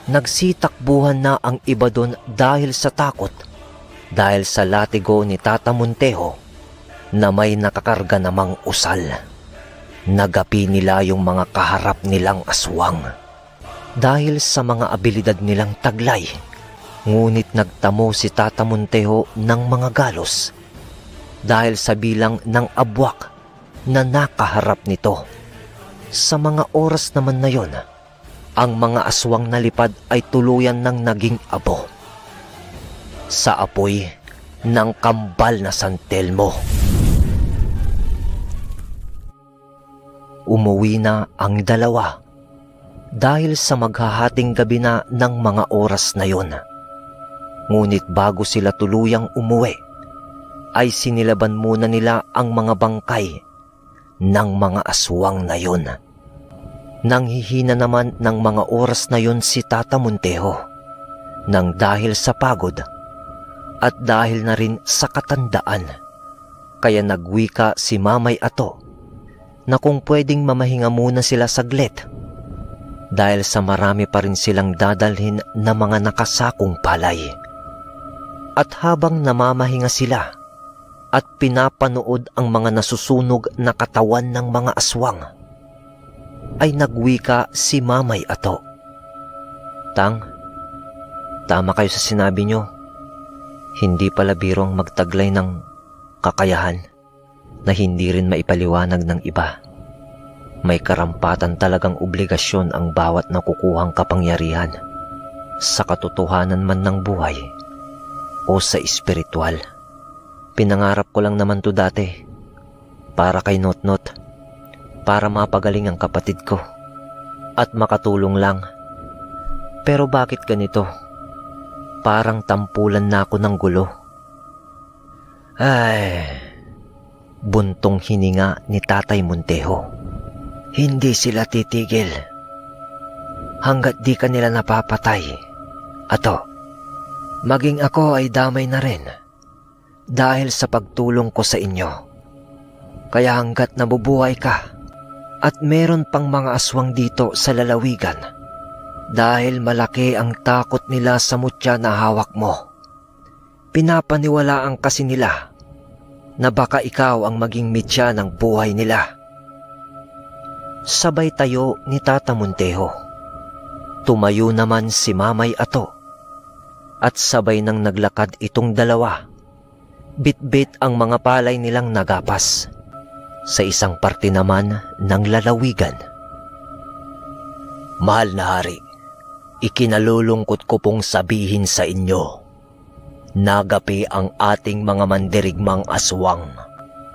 Nagsitakbuhan na ang iba doon dahil sa takot, dahil sa latigo ni Tata Montejo na may nakakarga namang usal. Nagapi nila yung mga kaharap nilang aswang dahil sa mga abilidad nilang taglay. Ngunit nagtamo si Tata Montejo ng mga galos dahil sa bilang ng abwak na nakaharap nito. Sa mga oras naman na yon, ang mga aswang na lipad ay tuluyan ng naging abo sa apoy ng kambal na San Telmo. Umuwi na ang dalawa dahil sa maghahating gabi na ng mga oras na yon. Ngunit bago sila tuluyang umuwi, ay sinilaban muna nila ang mga bangkay ng mga aswang na yon. Nanghihina naman ng mga oras na yon si Tata Montejo nang dahil sa pagod at dahil na rin sa katandaan. Kaya nagwika si Mamay Ato na kung pwedeng mamahinga muna sila saglit dahil sa marami pa rin silang dadalhin na mga nakasakong palay. At habang namamahinga sila at pinapanood ang mga nasusunog na katawan ng mga aswang, ay nagwika si Mamay Ato. Tang, tama kayo sa sinabi nyo. Hindi pala birong magtaglay ng kakayahan na hindi rin maipaliwanag ng iba. May karampatan talagang obligasyon ang bawat nakukuhang kapangyarihan sa katotohanan man ng buhay o sa espiritual. Pinangarap ko lang naman to dati para kay Notnot, para mapagaling ang kapatid ko at makatulong lang. Pero bakit ganito? Parang tampulan na ako ng gulo. Ay, buntong hininga ni Tatay Montejo. Hindi sila titigil hanggat di ka nila napapatay. Ato, maging ako ay damay na rin dahil sa pagtulong ko sa inyo. Kaya hanggat nabubuhay ka at meron pang mga aswang dito sa lalawigan, dahil malaki ang takot nila sa mutya na hawak mo, pinapaniwalaan kasi nila na baka ikaw ang maging mitya ng buhay nila. Sabay tayo ni Tata Montejo. Tumayo naman si Mamay Ato at sabay nang naglakad itong dalawa. Bit-bit ang mga palay nilang nagapas sa isang parte naman ng lalawigan. Mahal na hari, ikinalulungkot ko pong sabihin sa inyo, nagapi ang ating mga mandirigmang aswang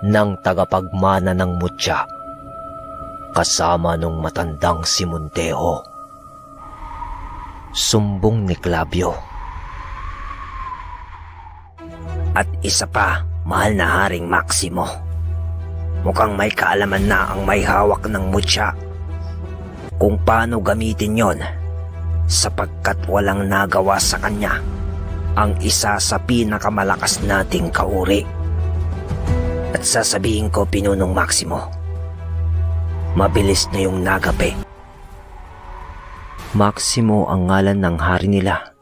ng tagapagmana ng mutya, kasama nung matandang si Montejo. Sumbong ni Clavio. At isa pa, mahal na Haring Maximo, mukhang may kaalaman na ang may hawak ng mutya kung paano gamitin yon, sapagkat walang nagawa sa kanya ang isa sa pinakamalakas nating kauri. At sasabihin ko, Pinunong Maximo, mabilis na yung nagapi. Maximo ang ngalan ng hari nila,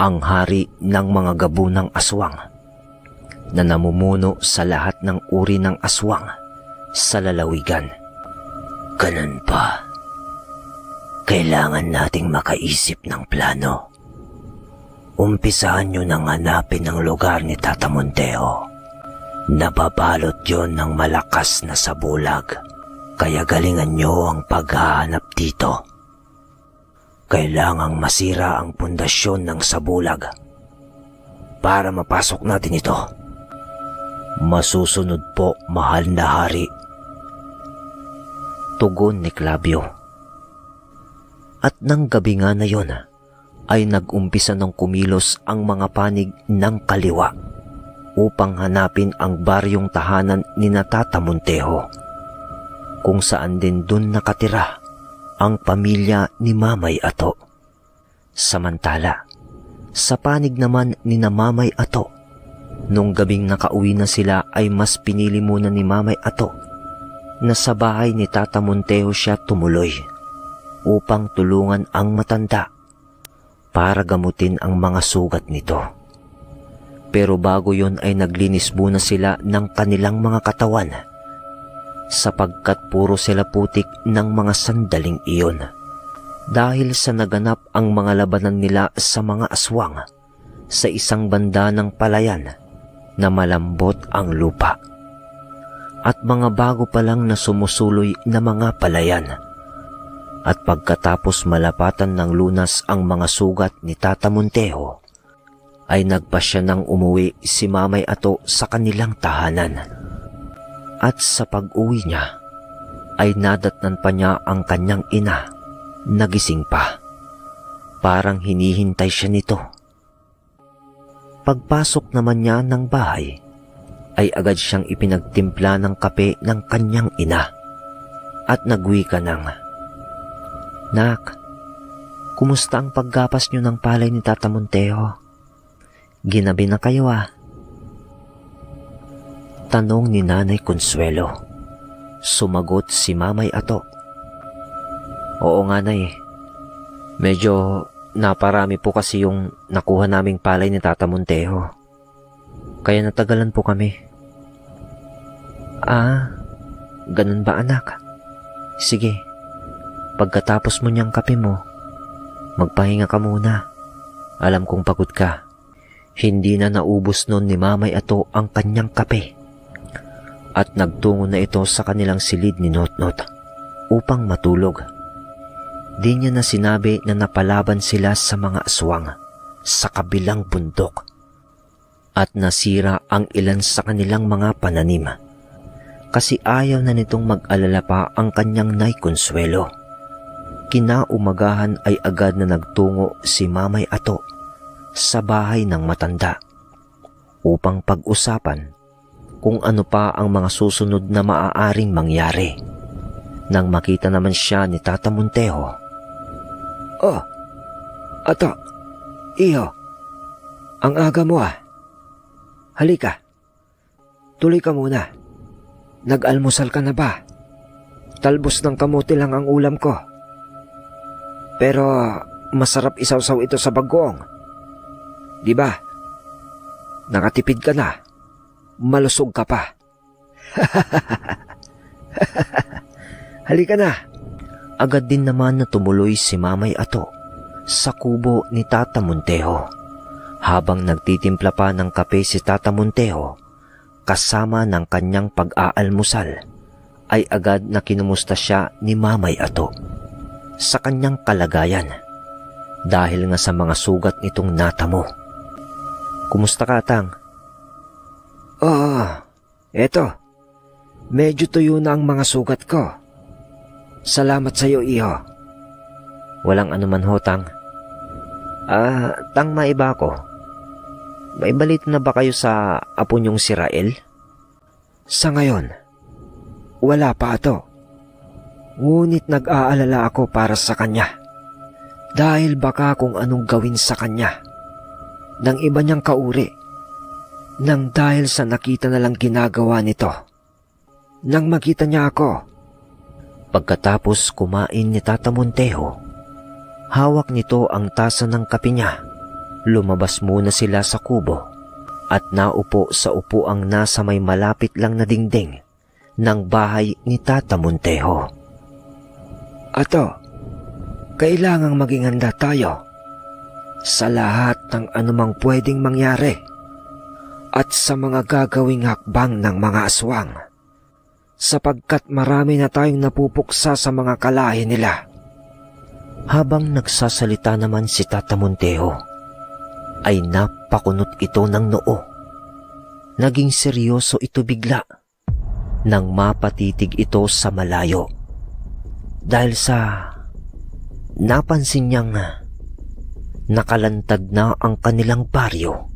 ang hari ng mga gabunang aswang na namumuno sa lahat ng uri ng aswang sa lalawigan. Ganun pa, kailangan nating makaisip ng plano. Umpisahan nyo nang hanapin ang lugar ni Tata Montejo. Nababalot yon ng malakas na sabulag, kaya galingan nyo ang paghahanap dito. Kailangang masira ang pundasyon ng sabulag para mapasok natin ito. Masusunod po, mahal na hari. Tugon ni Clavio. At nang gabi nga na yon, ay nag-umpisa ng kumilos ang mga panig ng kaliwa upang hanapin ang baryong tahanan ni Tata Montejo, kung saan din dun nakatira ang pamilya ni Mamay Ato. Samantala, Sa panig naman ni na Mamay Ato, nung gabing nakauwi na sila ay mas pinili muna ni Mamay Ato na sa bahay ni Tata Monteo siya tumuloy upang tulungan ang matanda para gamutin ang mga sugat nito. Pero bago yon ay naglinis muna sila ng kanilang mga katawan sapagkat puro sila putik ng mga sandaling iyon dahil sa naganap ang mga labanan nila sa mga aswang sa isang banda ng palayan na malambot ang lupa at mga bago pa lang na sumusuloy na mga palayan. At pagkatapos malapatan ng lunas ang mga sugat ni Tata Monteo, ay nagpasya nang umuwi si Mamay Ato sa kanilang tahanan. At sa pag-uwi niya, ay nadatnan pa niya ang kanyang ina, nagising pa. Parang hinihintay siya nito. Pagpasok naman niya ng bahay, ay agad siyang ipinagtimpla ng kape ng kanyang ina at nagwika ng, "Nak, kumusta ang paggapas niyo ng palay ni Tata Monteo? Ginabi na kayo ah." Tanong ni Nanay Consuelo. Sumagot si Mamay Ato. "Oo nga, Nay. Medyo naparami po kasi yung nakuha naming palay ni Tata Monteo. Kaya natagalan po kami." "Ah, ganun ba anak? Sige, pagkatapos mo niyang kape mo, magpahinga ka muna. Alam kong pagod ka." Hindi na naubos nun ni Mamay Ato ang kanyang kape at nagtungo na ito sa kanilang silid ni Notnot upang matulog. Di niya na sinabi na napalaban sila sa mga aswang sa kabilang bundok at nasira ang ilan sa kanilang mga pananim kasi ayaw na nitong mag-alala pa ang kanyang Nay Consuelo. Kinaumagahan ay agad na nagtungo si Mamay Ato sa bahay ng matanda upang pag-usapan kung ano pa ang mga susunod na maaaring mangyari. Nang makita naman siya ni Tata Monteo. "Oh, Ato, Iho, ang aga mo ah. Halika, tuloy ka muna. Nag-almusal ka na ba? Talbos ng kamote lang ang ulam ko. Pero masarap isawsaw ito sa bagoong. Di ba? Nakatipid ka na. Malusog ka pa." "Halika na." Agad din naman na tumuloy si Mamay Ato sa kubo ni Tata Monteo. Habang nagtitimpla pa ng kape si Tata Monteo, kasama ng kanyang pag-aalmusal, ay agad na kinumusta siya ni Mamay Ato sa kanyang kalagayan dahil nga sa mga sugat nitong natamo. "Kumusta ka, Tang?" "Oo, eto. Medyo tuyo na ang mga sugat ko. Salamat sa iyo, Iho." "Walang anuman ho, Tang. Tang, maiba ko. May balita na ba kayo sa apo niyong si Rael?" "Sa ngayon, wala pa Ato. Ngunit nag-aalala ako para sa kanya. Dahil baka kung anong gawin sa kanya ng iba niyang kauri nang dahil sa nakita na lang ginagawa nito nang makita niya ako." Pagkatapos kumain ni Tata Monteo, hawak nito ang tasa ng kape niya. Lumabas muna sila sa kubo at naupo sa upuang nasa may malapit lang na dingding ng bahay ni Tata Monteo. "Ato, kailangang maging handa tayo sa lahat ng anumang pwedeng mangyari at sa mga gagawing hakbang ng mga aswang sapagkat marami na tayong napupuksa sa mga kalahi nila." Habang nagsasalita naman si Tata Monteo, ay napakunot ito ng noo. Naging seryoso ito bigla nang mapatitig ito sa malayo dahil sa napansin niyang nakalantad na ang kanilang baryo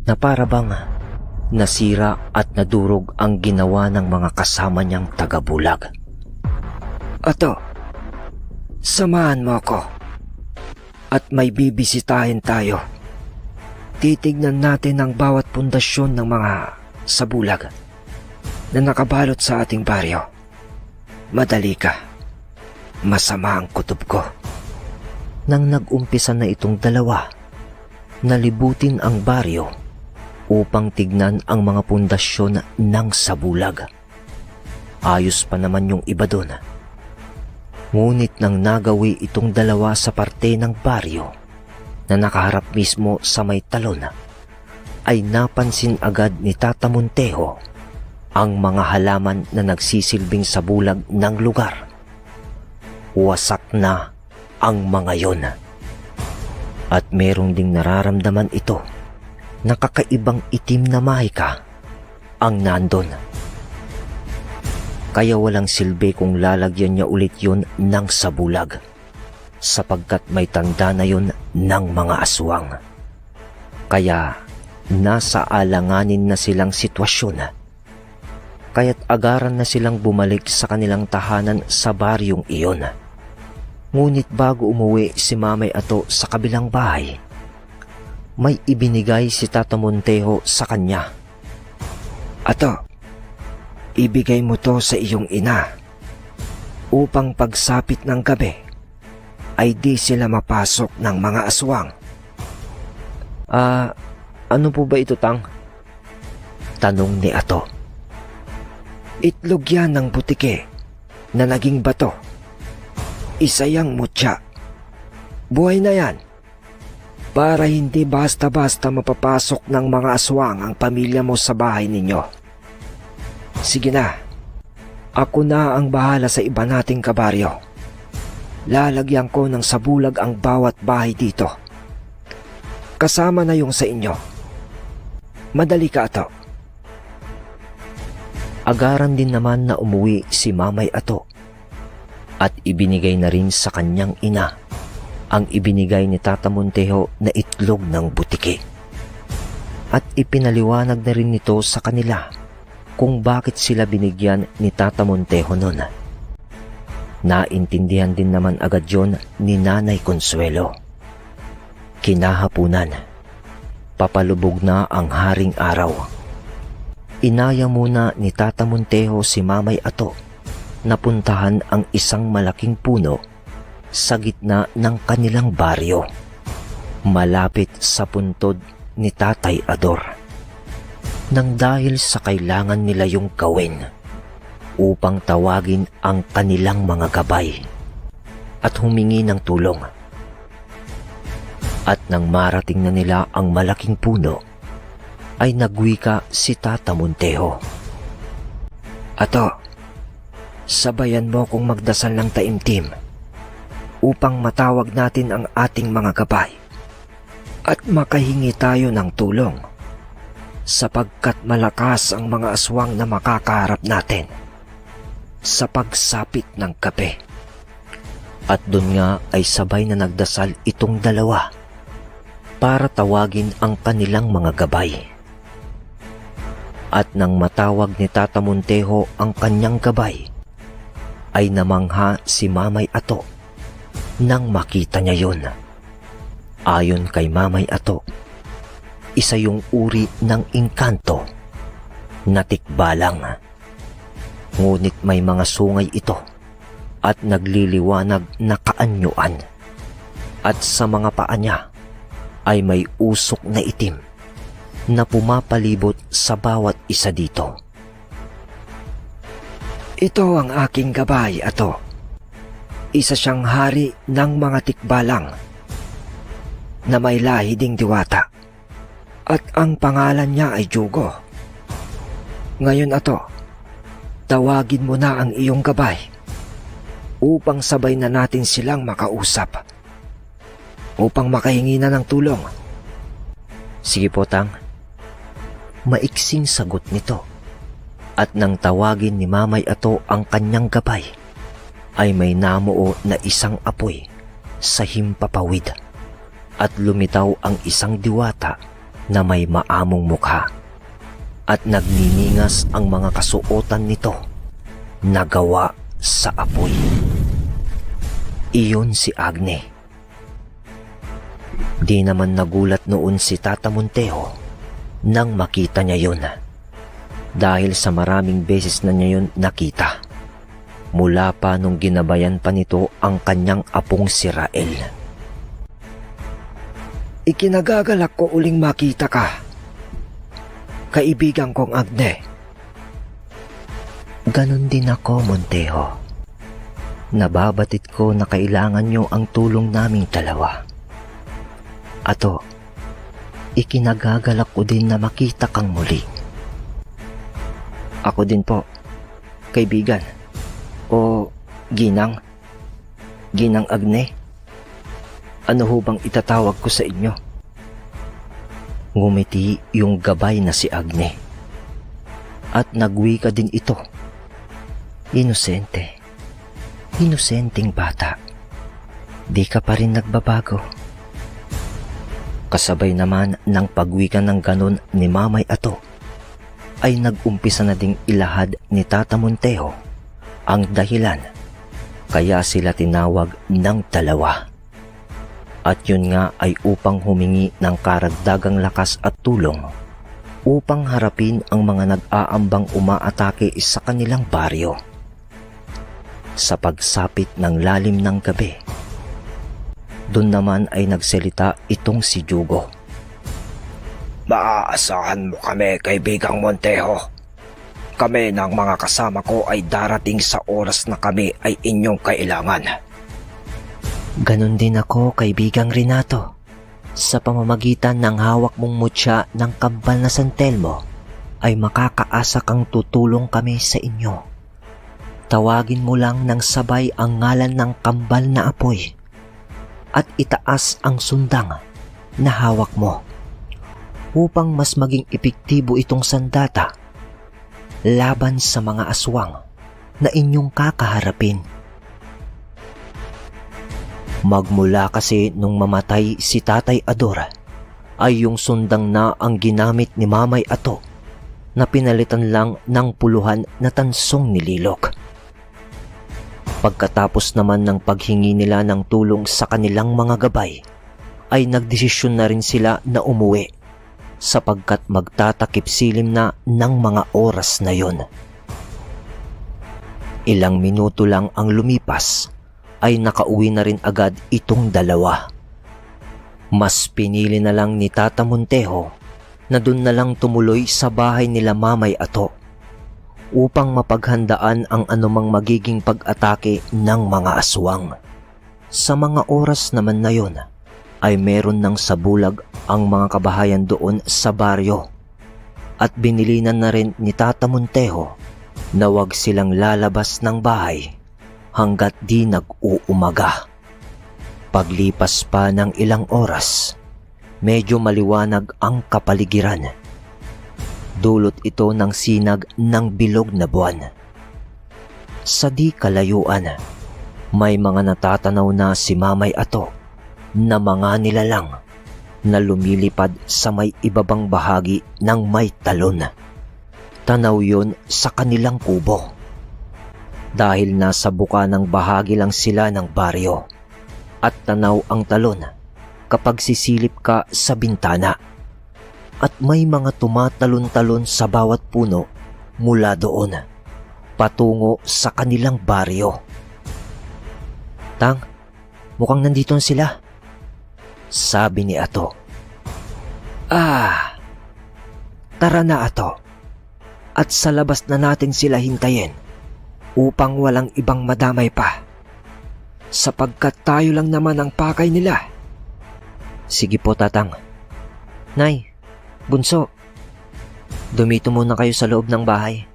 na para bang nasira at nadurog ang ginawa ng mga kasama niyang taga-bulag. "Ato, samahan mo ako at may bibisitahin tayo Titignan natin ang bawat pundasyon ng mga sabulag na nakabalot sa ating baryo. Madali ka. Masama ang kutob ko. Nang nag-umpisa na itong dalawa, nalibutin ang baryo upang tignan ang mga pundasyon ng sabulag. Ayos pa naman yung iba doon. Ngunit nang nagawi itong dalawa sa parte ng baryo na nakaharap mismo sa may talon, ay napansin agad ni Tata Montejo ang mga halaman na nagsisilbing sabulag ng lugar. Wasak na ang mga yon. At merong ding nararamdaman ito na kakaibang itim na mahika ang nandon. Kaya walang silbi kung lalagyan niya ulit yun ng sabulag, sapagkat may tanda na yun ng mga aswang. Kaya nasa alanganin na silang sitwasyon. Kaya't agaran na silang bumalik sa kanilang tahanan sa baryong iyon. Ngunit bago umuwi si Mamay Ato sa kabilang bahay, may ibinigay si Tata Montejo sa kanya. Ato, ibigay mo to sa iyong ina upang pagsapit ng gabi ay di sila mapasok ng mga aswang. Ano po ba ito, Tang? Tanong ni Ato. Itlog yan ng butike na naging bato. Isa yang mutya. Buhay na yan. Para hindi basta-basta mapapasok ng mga aswang ang pamilya mo sa bahay ninyo. Sige na. Ako na ang bahala sa iba nating kabaryo. Lalagyan ko ng sabulag ang bawat bahay dito. Kasama na yung sa inyo. Madali ka, Ato. Agaran din naman na umuwi si Mamay Ato at ibinigay na rin sa kanyang ina ang ibinigay ni Tata Montejo na itlog ng butike. At ipinaliwanag na rin nito sa kanila kung bakit sila binigyan ni Tata Montejo noon. Naintindihan din naman agad yon ni Nanay Consuelo. Kinahapunan, papalubog na ang haring araw. Inaya muna ni Tata Montejo si Mamay Ato na puntahan ang isang malaking puno sa gitna ng kanilang baryo, malapit sa puntod ni Tatay Ador. Nang dahil sa kailangan nila yung gawin upang tawagin ang kanilang mga gabay at humingi ng tulong. At nang marating na nila ang malaking puno, ay nagwika si Tata Montejo. Ato, sabayan mo kong magdasal ng taimtim upang matawag natin ang ating mga gabay at makahingi tayo ng tulong sapagkat malakas ang mga aswang na makakaharap natin sa pagsapit ng gabi. At doon nga ay sabay na nagdasal itong dalawa para tawagin ang kanilang mga gabay. At nang matawag ni Tata Montejo ang kanyang gabay, ay namangha si Mamay Ato nang makita niya yun. Ayon kay Mamay Ato, isa yung uri ng engkanto na tikbalang. Ngunit may mga sungay ito at nagliliwanag na kaanyuan. At sa mga paa niya ay may usok na itim na pumapalibot sa bawat isa dito. Ito ang aking gabay, Ato. Isa siyang hari ng mga tikbalang na may lahi ding diwata. At ang pangalan niya ay Jugo. Ngayon, Ato, tawagin mo na ang iyong gabay upang sabay na natin silang makausap, upang makahingi na ng tulong. Sige po, Tang. Maiksing sagot nito. At nang tawagin ni Mamay Ato ang kanyang gabay, ay may namuo na isang apoy sa himpapawid at lumitaw ang isang diwata na may maamong mukha at nagniningas ang mga kasuotan nito na gawa sa apoy. Iyon si Agne. Di naman nagulat noon si Tata Montejo nang makita niya yun. Dahil sa maraming beses na niya yun nakita. Mula pa nung ginabayan pa nito ang kanyang apong si Rael. Ikinagagalak ko uling makita ka, kaibigan kong Agne. Ganon din ako, Montejo. Nababatid ko na kailangan nyo ang tulong naming dalawa. Ato, ikinagagalak ko din na makita kang muli. Ako din po, kaibigan. O Ginang? Ginang Agne? Ano ho bang itatawag ko sa inyo? Ngumiti yung gabay na si Agne. At nagwika din ito. Inosente. Inosenteng bata. Di ka pa rin nagbabago. Kasabay naman ng pagwika ng ganon ni Mamay Ato, ay nag-umpisa na ding ilahad ni Tata Montejo ang dahilan kaya sila tinawag ng dalawa. At yun nga ay upang humingi ng karagdagang lakas at tulong upang harapin ang mga nag-aambang umaatake sa kanilang baryo. Sa pagsapit ng lalim ng gabi, doon naman ay nagsalita itong si Jugo. Maaasahan mo kami, kaibigang Montejo. Kami ng mga kasama ko ay darating sa oras na kami ay inyong kailangan. Ganon din ako, kaibigang Renato. Sa pamamagitan ng hawak mong mutya ng kambal na San Telmo, ay makakaasa kang tutulong kami sa inyo. Tawagin mo lang ng sabay ang ngalan ng kambal na apoy at itaas ang sundang na hawak mo upang mas maging epektibo itong sandata laban sa mga aswang na inyong kakaharapin. Magmula kasi nung mamatay si Tatay Ador ay yung sundang na ang ginamit ni Mamay Ato na pinalitan lang ng puluhan na tansong nililok. Pagkatapos naman ng paghingi nila ng tulong sa kanilang mga gabay, ay nagdesisyon na rin sila na umuwi sapagkat magtatakip silim na ng mga oras na yon. Ilang minuto lang ang lumipas ay nakauwi na rin agad itong dalawa. Mas pinili na lang ni Tata Montejo na dun na lang tumuloy sa bahay nila Mamay Ato upang mapaghandaan ang anumang magiging pag-atake ng mga aswang. Sa mga oras naman na yon ay meron ng sabulag ang mga kabahayan doon sa baryo at binilinan na rin ni Tata Montejo na wag silang lalabas ng bahay hanggat di nag-uumaga. Paglipas pa ng ilang oras, medyo maliwanag ang kapaligiran. Dulot ito ng sinag ng bilog na buwan. Sa di kalayuan, may mga natatanaw na si Mamay Ato na mga nilalang na lumilipad sa may ibabang bahagi ng may talon. Tanaw yun sa kanilang kubo. Dahil nasa buka ng bahagi lang sila ng baryo at tanaw ang talon kapag sisilip ka sa bintana. At may mga tumatalon-talon sa bawat puno mula doon, patungo sa kanilang baryo. Tang, mukhang nandito sila, sabi ni Ato. Tara na Ato, at sa labas na natin sila hintayin upang walang ibang madamay pa, sapagkat tayo lang naman ang pakay nila. Sige po, Tatang. Nay, Bunso, dumito muna kayo sa loob ng bahay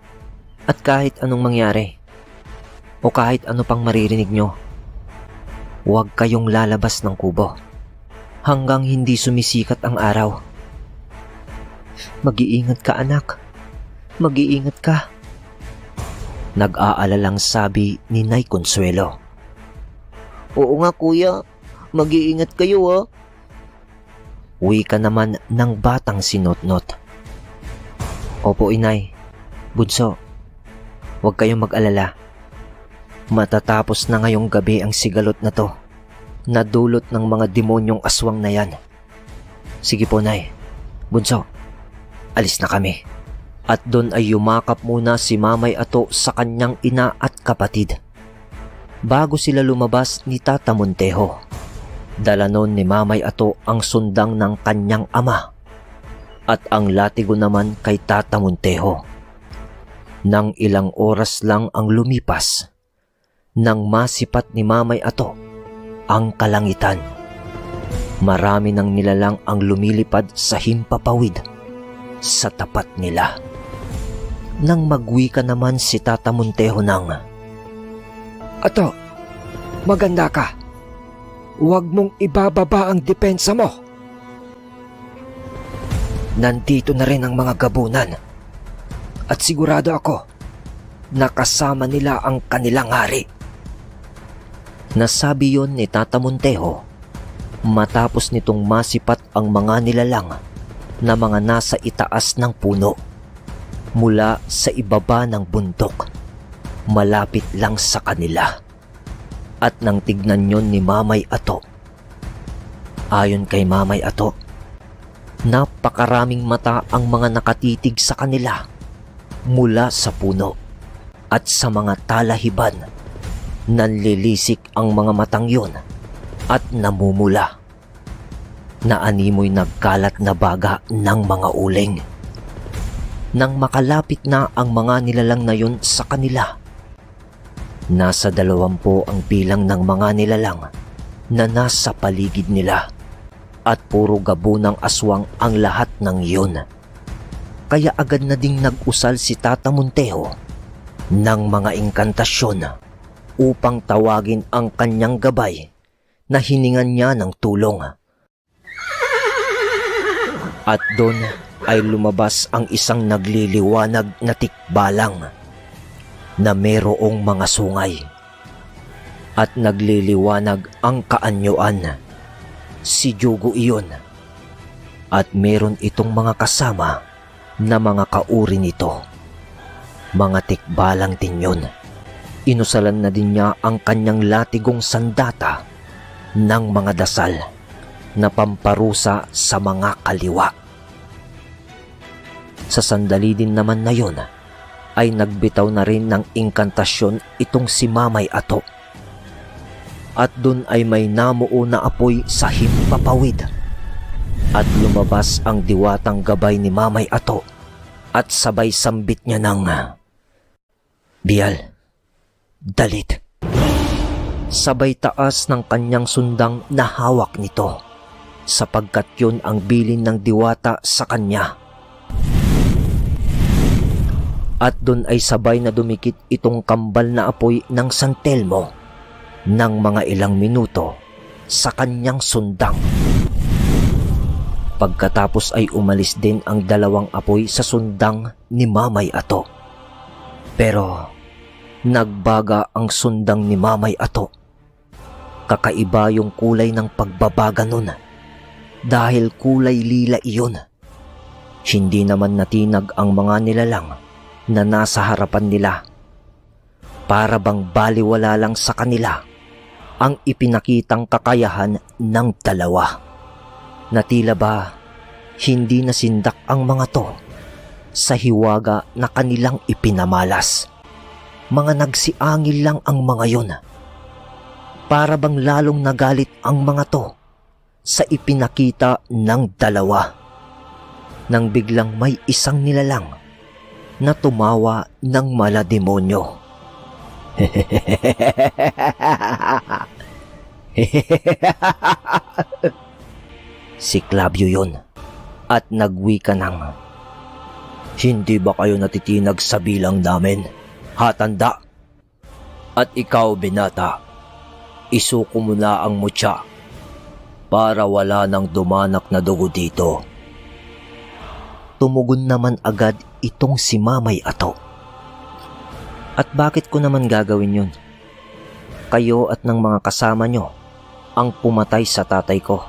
at kahit anong mangyari o kahit ano pang maririnig nyo, huwag kayong lalabas ng kubo hanggang hindi sumisikat ang araw. Mag-iingat ka, anak. Mag-iingat ka. Nag-aalalang sabi ni Nay Consuelo. Oo nga kuya, mag-iingat kayo ha. Uwi ka naman ng batang si Notnot. Opo, Inay. Bunso, huwag kayong mag-alala. Matatapos na ngayong gabi ang sigalot na to, na dulot ng mga demonyong aswang na yan. Sige po, Nay. Bunso, alis na kami. At doon ay yumakap muna si Mamay Ato sa kanyang ina at kapatid. Bago sila lumabas ni Tata Montejo, dala noon ni Mamay Ato ang sundang ng kanyang ama at ang latigo naman kay Tata Montejo. Nang ilang oras lang ang lumipas, nang masipat ni Mamay Ato ang kalangitan, marami ng nilalang ang lumilipad sa himpapawid sa tapat nila. Nang magwika naman si Tata Montejo ng, Ato, maganda ka. Huwag mong ibababa ang depensa mo. Nandito na rin ang mga gabunan. At sigurado ako, nakasama nila ang kanilang hari. Nasabi yon ni Tata Montejo matapos nitong masipat ang mga nilalang na mga nasa itaas ng puno mula sa ibaba ng bundok, malapit lang sa kanila. At nang tignan yon ni Mamay Ato, ayon kay Mamay Ato, napakaraming mata ang mga nakatitig sa kanila mula sa puno, at sa mga talahiban nanlilisik ang mga matang yon at namumula. Naanimoy nagkalat na baga ng mga uling. Nang makalapit na ang mga nilalang na yun sa kanila, nasa 20 ang bilang ng mga nilalang na nasa paligid nila, at puro gabunang aswang ang lahat ng iyon. Kaya agad na ding nag-usal si Tata Montejo ng mga inkantasyon upang tawagin ang kanyang gabay na hiningan niya ng tulong. At doon ay lumabas ang isang nagliliwanag na tikbalang na merong mga sungay. At nagliliwanag ang kaanyuan. Si Jugo iyon. At meron itong mga kasama na mga kauri nito. Mga tikbalang din yun. Inusalan na din niya ang kanyang latigong sandata ng mga dasal na pamparusa sa mga kaliwa. Sa sandali din naman na yun, ay nagbitaw na rin ng inkantasyon itong si Mamay Ato. At dun ay may namuo na apoy sa himpapawid. At lumabas ang diwatang gabay ni Mamay Ato at sabay sambit niya ng, Bial, dalit. Sabay taas ng kanyang sundang na hawak nito, sapagkat yun ang bilin ng diwata sa kanya. At dun ay sabay na dumikit itong kambal na apoy ng San Telmo ng mga ilang minuto sa kanyang sundang. Pagkatapos ay umalis din ang 2 apoy sa sundang ni Mamay Ato. Pero nagbaga ang sundang ni Mamay Ato. Kakaiba yung kulay ng pagbabaga nun, dahil kulay lila iyon. Hindi naman natinag ang mga nilalang na nasa harapan nila. Para bang baliwala lang sa kanila ang ipinakitang kakayahan ng 2. Na tila ba hindi nasindak ang mga to sa hiwaga na kanilang ipinamalas. Mga nagsiangil lang ang mga yun. Para bang lalong nagalit ang mga to sa ipinakita ng 2. Nang biglang may isang nilalang na tumawa ng malademonyo. Si Clavio yun, at nagwika ng, Hindi ba kayo natitinag sa bilang namin, hatanda? At ikaw, binata, isuko mo na ang mutya para wala nang dumanak na dugo dito. Tumugon naman agad itong si Mamay Ato. At bakit ko naman gagawin yun? Kayo at ng mga kasama nyo ang pumatay sa tatay ko.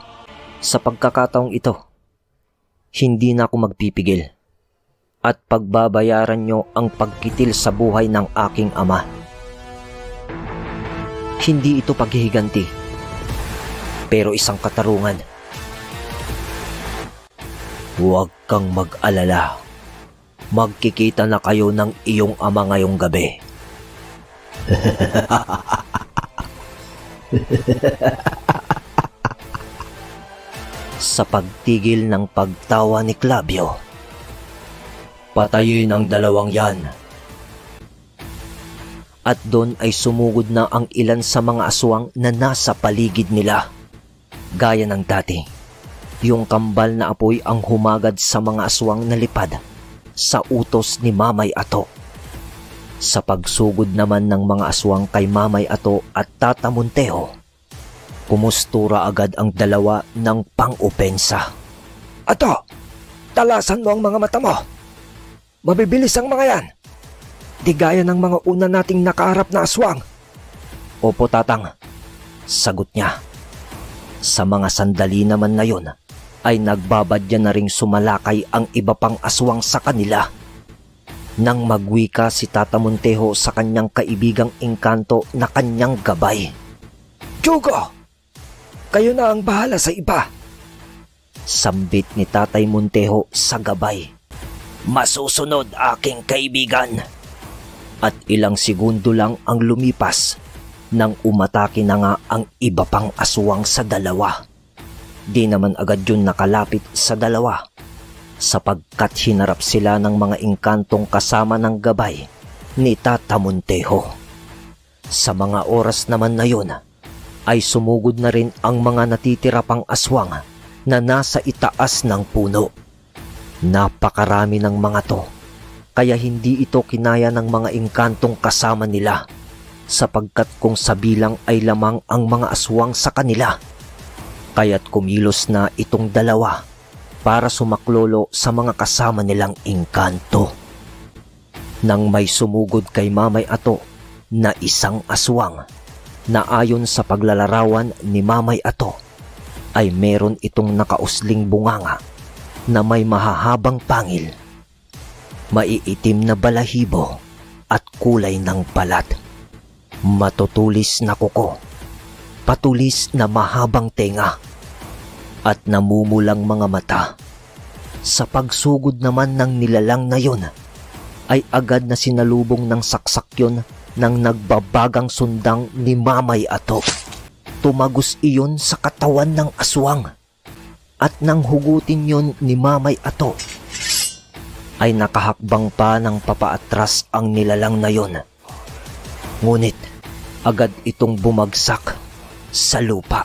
Sa pagkakataong ito, hindi na ako magpipigil at pagbabayaran nyo ang pagkitil sa buhay ng aking ama. Hindi ito paghihiganti, pero isang katarungan. Huwag kang mag-alala. Magkikita na kayo ng iyong ama ngayong gabi. Sa pagtigil ng pagtawa ni Clavio, patayin ang dalawang yan. At doon ay sumugod na ang ilan sa mga aswang na nasa paligid nila. Gaya ng dati, yung kambal na apoy ang humagad sa mga aswang na lipad sa utos ni Mamay Ato. Sa pagsugod naman ng mga aswang kay Mamay Ato at Tata Montejo, kumustura agad ang dalawa ng pang-opensa. Ato, talasan mo ang mga mata mo. Mabibilis ang mga yan. Di gaya ng mga una nating nakaharap na aswang. Opo, Tatang, sagot niya. Sa mga sandali naman na yun, ay nagbabadya na ring sumalakay ang iba pang aswang sa kanila. Nang magwika si Tata Montejo sa kanyang kaibigang engkanto na kanyang gabay. Jugo, kayo na ang bahala sa iba. Sambit ni Tatay Montejo sa gabay. Masusunod, aking kaibigan. At ilang segundo lang ang lumipas nang umatake na nga ang iba pang aswang sa dalawa. Di naman agad yun nakalapit sa dalawa, sapagkat hinarap sila ng mga engkantong kasama ng gabay ni Tata Montejo. Sa mga oras naman na yun, ay sumugod na rin ang mga natitira pang aswang na nasa itaas ng puno. Napakarami ng mga to, kaya hindi ito kinaya ng mga engkantong kasama nila, sapagkat kung sa bilang ay lamang ang mga aswang sa kanila. Kaya't kumilos na itong dalawa para sumaklolo sa mga kasama nilang engkanto. Nang may sumugod kay Mamay Ato na isang aswang na ayon sa paglalarawan ni Mamay Ato ay meron itong nakausling bunganga na may mahahabang pangil, maiitim na balahibo at kulay ng balat, matutulis na kuko, patulis na mahabang tenga at namumulang mga mata. Sa pagsugod naman ng nilalang na yun, ay agad na sinalubong ng saksak yun ng nagbabagang sundang ni Mamay Ato. Tumagos iyon sa katawan ng aswang, at nang hugutin yun ni Mamay Ato, ay nakahakbang pa ng papaatras ang nilalang na yun. Ngunit agad itong bumagsak sa lupa.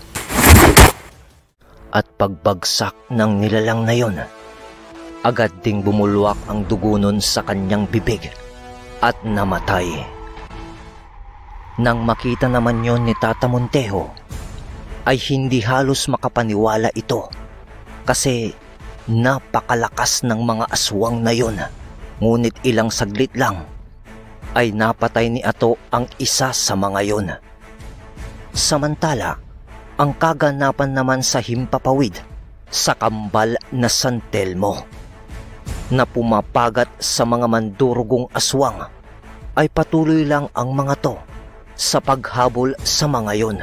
At pagbagsak ng nilalang na yon, agad ding bumulwak ang dugo nun sa kanyang bibig at namatay. Nang makita naman yon ni Tata Montejo, ay hindi halos makapaniwala ito kasi napakalakas ng mga aswang na yon. Ngunit ilang saglit lang ay napatay ni Ato ang isa sa mga yon. Samantala, ang kaganapan naman sa himpapawid sa kambal na San Telmo na pumapagat sa mga mandurugong aswang, ay patuloy lang ang mga to sa paghabol sa mga yon.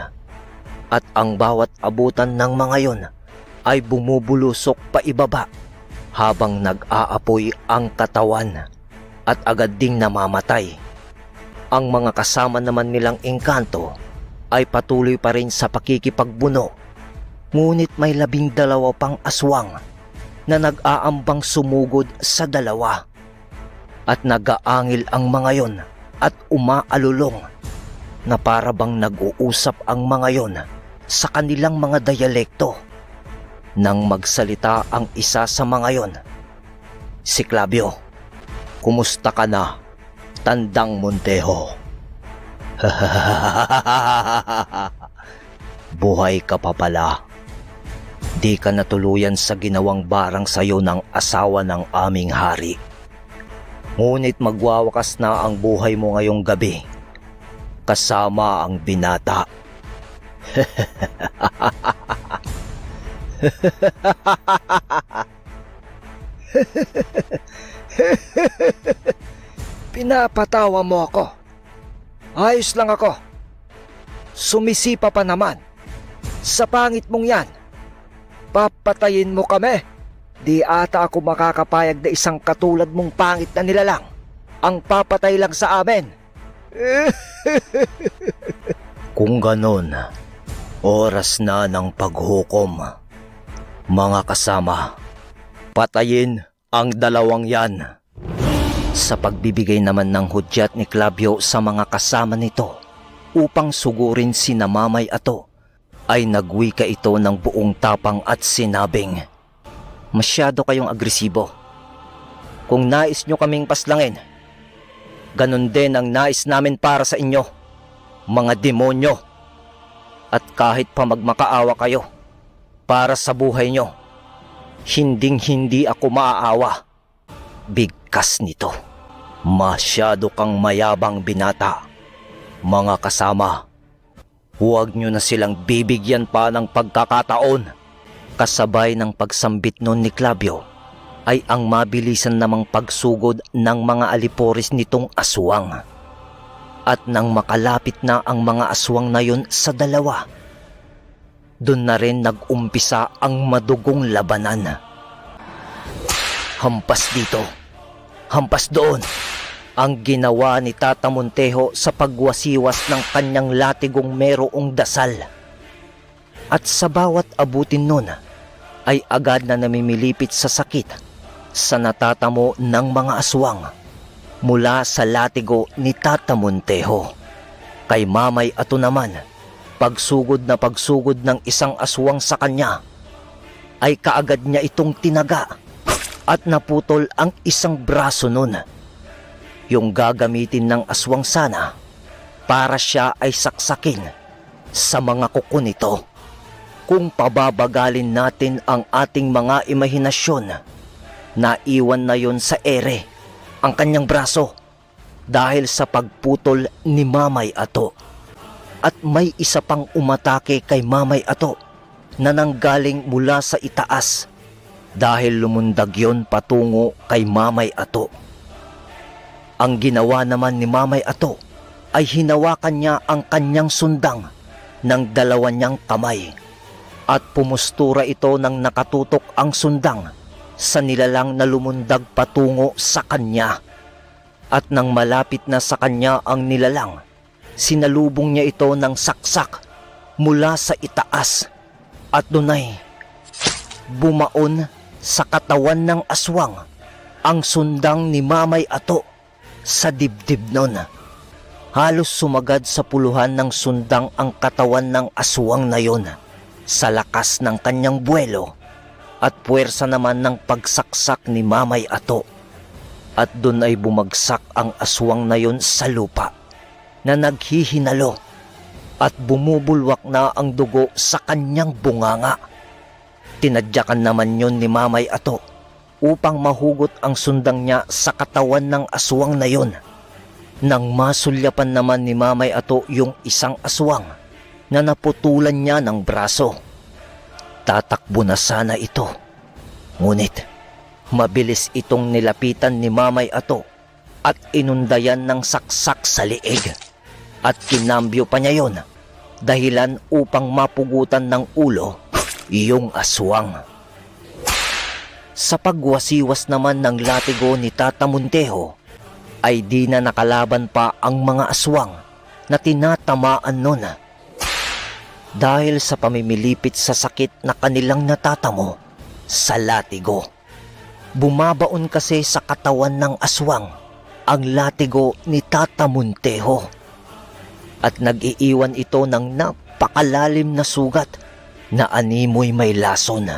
At ang bawat abutan ng mga yon ay bumubulusok pa ibaba habang nag-aapoy ang katawan at agad ding namamatay. Ang mga kasama naman nilang engkanto ay patuloy pa rin sa pakikipagbuno, ngunit may 12 pang aswang na nag-aambang sumugod sa dalawa. At nag-aangil ang mga yon at umaalulong na para bang nag-uusap ang mga yon sa kanilang mga dialekto. Nang magsalita ang isa sa mga yon, "Si Clavio, kumusta ka na, Tandang Montejo?" "Buhay ka pa pala. Di ka natuluyan sa ginawang barang sayo ng asawa ng aming hari. Ngunit magwawakas na ang buhay mo ngayong gabi, kasama ang binata." Pinapatawa mo ako. Ayos lang ako. Sumisipa pa naman. Sa pangit mong yan, papatayin mo kami. Di ata ako makakapayag na isang katulad mong pangit na nilalang ang papatay lang sa amin. Kung ganon, oras na ng paghukom. Mga kasama, patayin ang dalawang yan. Sa pagbibigay naman ng hudyat ni Clavio sa mga kasama nito upang sugurin si Mamay Ato, ay nagwika ito ng buong tapang at sinabing, "Masyado kayong agresibo. Kung nais nyo kaming paslangin, ganon din ang nais namin para sa inyo, mga demonyo. At kahit pa magmakaawa kayo para sa buhay nyo, hinding-hindi ako maaawa. Bigkas nito. Masyado kang mayabang binata. Mga kasama, huwag nyo na silang bibigyan pa ng pagkakataon." Kasabay ng pagsambit nun ni Clavio ay ang mabilisan namang pagsugod ng mga aliporis nitong aswang. At nang makalapit na ang mga aswang na yun sa dalawa, doon na rin nag-umpisa ang madugong labanan. Hampas dito, hampas doon, ang ginawa ni Tata Montejo sa pagwasiwas ng kanyang latigong merong dasal. At sa bawat abutin nun, ay agad na namimilipit sa sakit sa natatamo ng mga aswang mula sa latigo ni Tata Montejo. Kay Mamay Ato naman, pagsugod na pagsugod ng isang aswang sa kanya, ay kaagad niya itong tinaga at naputol ang isang braso nun. Yung gagamitin ng aswang sana para siya ay saksakin sa mga kuko nito. Kung pababagalin natin ang ating mga imahinasyon, naiwan na yon sa ere ang kanyang braso dahil sa pagputol ni Mamay Ato. At may isa pang umatake kay Mamay Ato na nanggaling mula sa itaas dahil lumundag yon patungo kay Mamay Ato. Ang ginawa naman ni Mamay Ato ay hinawakan niya ang kanyang sundang ng dalawa niyang kamay at pumustura ito nang nakatutok ang sundang sa nilalang na lumundag patungo sa kanya. At nang malapit na sa kanya ang nilalang, sinalubong niya ito ng saksak mula sa itaas at dunay bumaon sa katawan ng aswang ang sundang ni Mamay Ato sa dibdib nun. Halos sumagad sa puluhan ng sundang ang katawan ng aswang na yon sa lakas ng kanyang buwelo at puwersa naman ng pagsaksak ni Mamay Ato. At dun ay bumagsak ang aswang na yon sa lupa na naghihinalo at bumubulwak na ang dugo sa kanyang bunganga. Tinadyakan naman yon ni Mamay Ato upang mahugot ang sundang niya sa katawan ng aswang na yon. Nang masulyapan naman ni Mamay Ato yung isang aswang na naputulan niya ng braso, tatakbo na sana ito. Ngunit mabilis itong nilapitan ni Mamay Ato at inundayan ng saksak sa liig. At kinambyo pa niya yon dahilan upang mapugutan ng ulo yung aswang. Sa pagwasiwas naman ng latigo ni Tata Montejo, ay di na nakalaban pa ang mga aswang na tinatamaan nun. Dahil sa pamimilipit sa sakit na kanilang natatamo sa latigo. Bumabaon kasi sa katawan ng aswang ang latigo ni Tata Montejo. At nag-iiwan ito ng napakalalim na sugat na animoy may lason.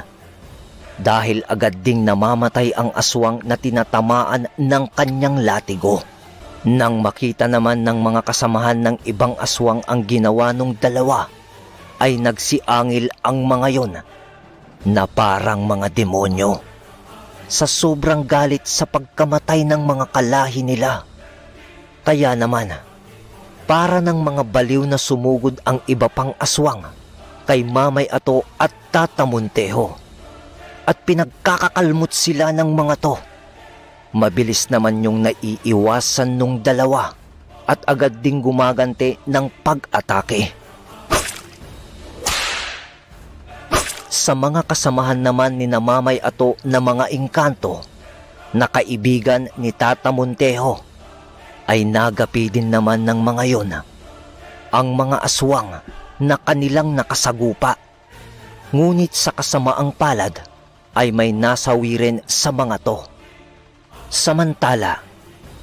Dahil agad ding namamatay ang aswang na tinatamaan ng kanyang latigo. Nang makita naman ng mga kasamahan ng ibang aswang ang ginawa nung dalawa, ay nagsiangil ang mga yon na parang mga demonyo sa sobrang galit sa pagkamatay ng mga kalahi nila. Kaya naman, para ng mga baliw na sumugod ang iba pang aswang kay Mamay Ato at Tata Montejo. At pinagkakakalmot sila ng mga to. Mabilis naman yung naiiwasan nung dalawa at agad ding gumagante ng pag-atake. Sa mga kasamahan naman ni Mamay Ato na mga engkanto na kaibigan ni Tata Montejo, ay nagapi din naman ng mga yon ang mga aswang na kanilang nakasagupa. Ngunit sa kasamaang palad ay may nasawi rin sa mga to. Samantala,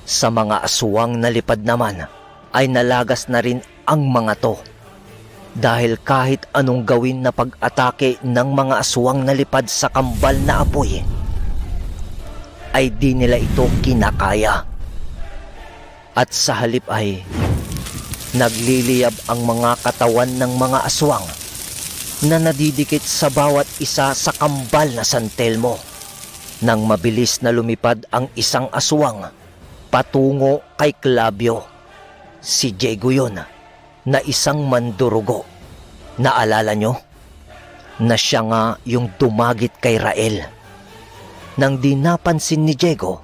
sa mga aswang na lipad naman ay nalagas na rin ang mga to. Dahil kahit anong gawin na pag-atake ng mga aswang na lipad sa kambal na apoy, ay di nila ito kinakaya. At sa halip ay nagliliyab ang mga katawan ng mga aswang na nadidikit sa bawat isa sa kambal na San Telmo. Nang mabilis na lumipad ang isang aswang patungo kay Clavio. Si Diego yun, na isang mandurugo. Naalala nyo? Na siya nga yung dumagit kay Rael. Nang di napansin ni Diego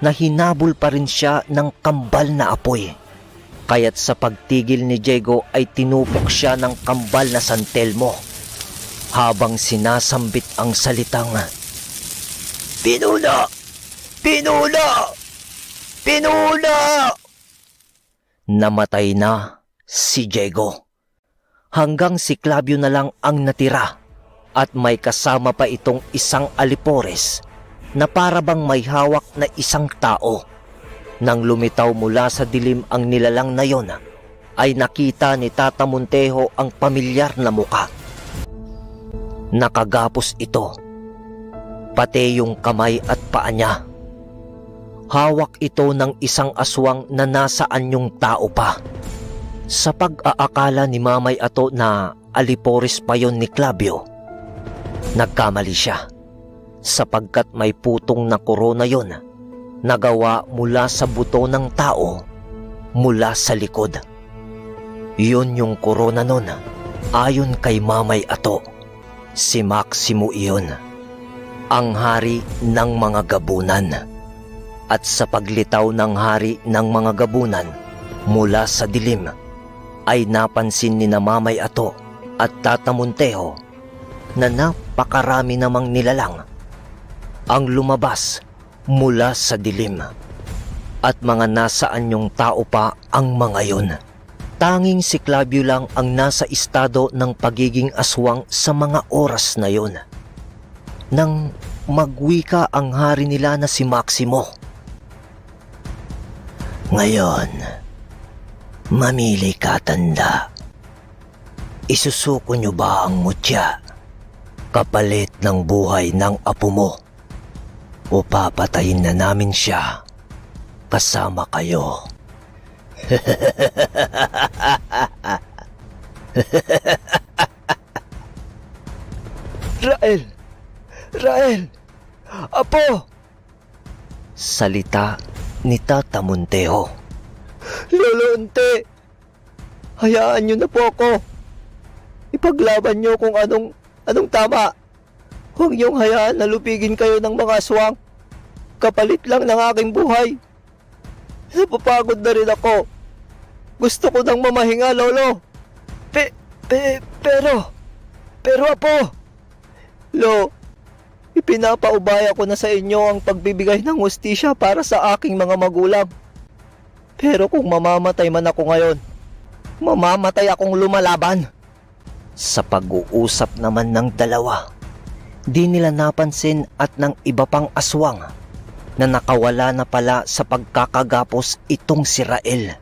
na hinabol pa rin siya ng kambal na apoy. Kaya't sa pagtigil ni Diego ay tinupok siya ng kambal na San Telmo habang sinasambit ang salitang, "Pinuna! Pinuna! Pinuna!" Namatay na si Diego. Hanggang si Clavio na lang ang natira at may kasama pa itong isang alipores na para bang may hawak na isang tao. Nang lumitaw mula sa dilim ang nilalang na yon, ay nakita ni Tata Montejo ang pamilyar na muka. Nakagapos ito, pati yung kamay at paa niya. Hawak ito ng isang aswang na nasa anyong tao pa. Sa pag-aakala ni Mamay Ato na alipores pa yon ni Clavio, nagkamali siya sapagkat may putong na korona yon na gawa mula sa buto ng tao mula sa likod. Yun yung korona nun, ayon kay Mamay Ato. Si Maximo iyon, ang hari ng mga gabunan. At sa paglitaw ng hari ng mga gabunan mula sa dilim, ay napansin ni Mamay Ato at Tata Montejo na napakarami namang nilalang ang lumabas mula sa dilim. At mga nasaan yung tao pa ang mga yon. Tanging si Clavio lang ang nasa estado ng pagiging aswang sa mga oras na yon. Nang magwika ang hari nila na si Maximo, "Ngayon, mamili ka, tanda. Isusuko niyo ba ang mutya kapalit ng buhay ng apo mo? O papatayin na namin siya kasama kayo?" Rael! Rael! Apo! Salita ni Tata Montejo. Lolo Unti, hayaan niyo na po ako. Ipaglaban niyo kung anong tama. Huwag niyong hayaan na lupigin kayo ng mga aswang. Kapalit lang ng aking buhay. Napapagod na rin ako. Gusto ko nang mamahinga, Lolo. Pero apo! Lo, ipinapaubaya ko na sa inyo ang pagbibigay ng hustisya para sa aking mga magulang. Pero kung mamamatay man ako ngayon, mamamatay akong lumalaban. Sa pag-uusap naman ng dalawa, di nila napansin at ng iba pang aswang na nakawala na pala sa pagkakagapos itong si Rael.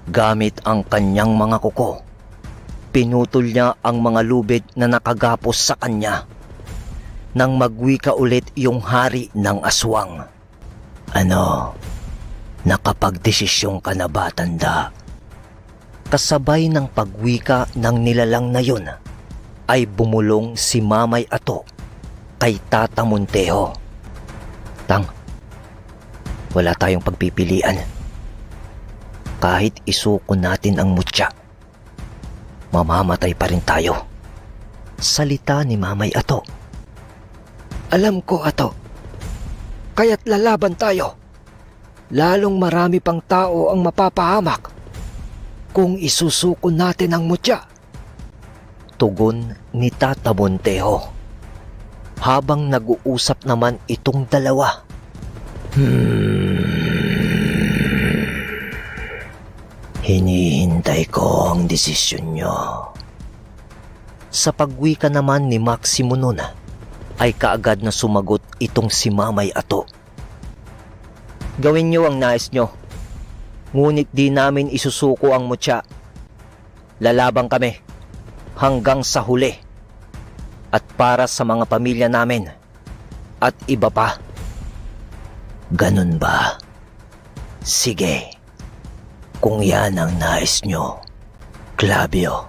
Gamit ang kanyang mga kuko, pinutol niya ang mga lubid na nakagapos sa kanya. Nang magwika ulit yung hari ng aswang, "Ano, nakapagdesisyon ka na ba, tanda?" Kasabay ng pagwika ng nilalang na yun, ay bumulong si Mamay Ato kay Tata Montejo. "Tang, wala tayong pagpipilian. Kahit isuko natin ang mutya, mamamatay pa rin tayo." Salita ni Mamay Ato. Alam ko, Ato. Kaya't lalaban tayo. Lalong marami pang tao ang mapapahamak kung isusuko natin ang mutya. Tugon ni Tata Montejo. Habang nag-uusap naman itong dalawa. Hinihintay ko ang desisyon nyo. Sa pagwika naman ni Maximo nun, ay kaagad na sumagot itong si Mamay Ato. Gawin nyo ang nais nyo. Ngunit di namin isusuko ang mutya. Lalabang kami hanggang sa huli. At para sa mga pamilya namin. At iba pa. Ganun ba? Sige. Kung yan ang nais nyo, Clavio,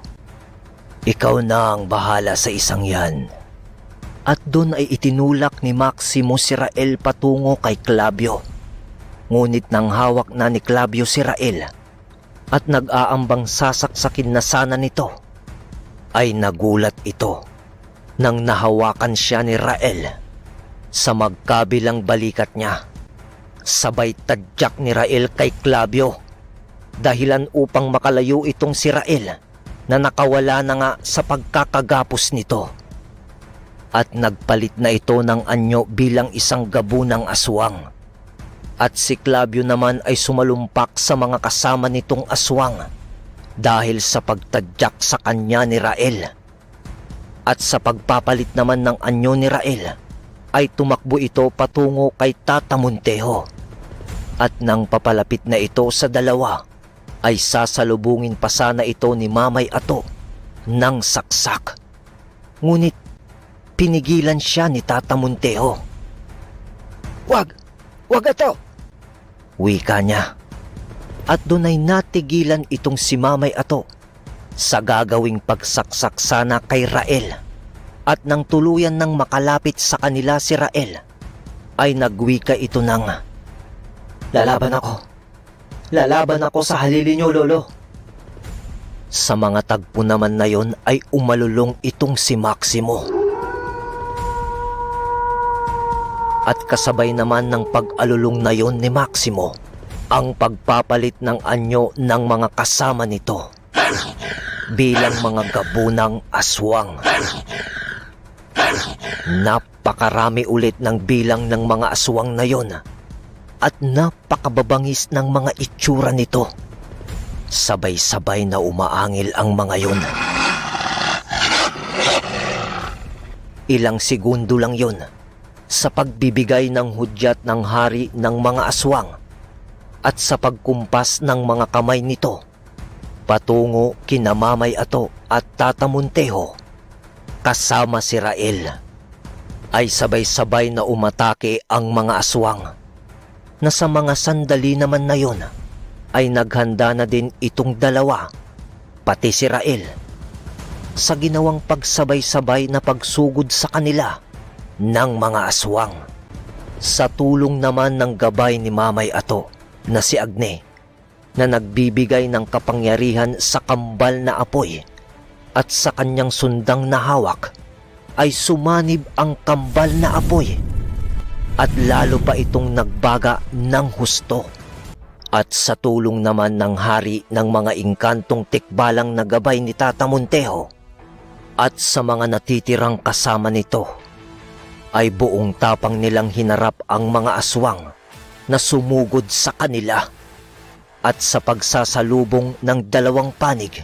ikaw na ang bahala sa isang yan. At doon ay itinulak ni Maximo si Rael patungo kay Clavio. Ngunit nang hawak na ni Clavio si Rael at nag-aambang sasaksakin na sana nito, ay nagulat ito nang nahawakan siya ni Rael sa magkabilang balikat niya. Sabay tadyak ni Rael kay Clavio, dahilan upang makalayo itong si Rael na nakawala na nga sa pagkakagapos nito. At nagpalit na ito ng anyo bilang isang gabunang aswang. At si Clavio naman ay sumalumpak sa mga kasama nitong aswang dahil sa pagtadyak sa kanya ni Rael. At sa pagpapalit naman ng anyo ni Rael, ay tumakbo ito patungo kay Tata Montejo. At nang papalapit na ito sa dalawa, ay sasalubungin pa sana ito ni Mamay Ato ng saksak. Ngunit pinigilan siya ni Tata Montejo. Wag Ato! Wika niya. At doon ay natigilan itong si Mamay Ato sa gagawing pagsaksak sana kay Rael. At nang tuluyan ng makalapit sa kanila si Rael, ay nagwika ito ng, Lalaban ako sa halili niyo, Lolo. Sa mga tagpo naman na yon ay umalulong itong si Maximo. At kasabay naman ng pag-alulong na yon ni Maximo, ang pagpapalit ng anyo ng mga kasama nito bilang mga gabunang aswang. Napakarami ulit ng bilang ng mga aswang na yon at napakababangis ng mga itsura nito. Sabay-sabay na umaangil ang mga yon. Ilang segundo lang yon sa pagbibigay ng hudyat ng hari ng mga aswang at sa pagkumpas ng mga kamay nito patungo kina Mamay Ato at Tata Montejo kasama si Rael, ay sabay-sabay na umatake ang mga aswang, na sa mga sandali naman na yon ay naghanda na din itong dalawa, pati si Rael, sa ginawang pagsabay-sabay na pagsugod sa kanila ng mga aswang. Sa tulong naman ng gabay ni Mamay Ato na si Agne, na nagbibigay ng kapangyarihan sa kambal na apoy, at sa kanyang sundang na hawak ay sumanib ang kambal na apoy at lalo pa itong nagbaga ng husto. At sa tulong naman ng hari ng mga inkantong tikbalang na gabay ni Tata Montejo at sa mga natitirang kasama nito, ay buong tapang nilang hinarap ang mga aswang na sumugod sa kanila. At sa pagsasalubong ng dalawang panig,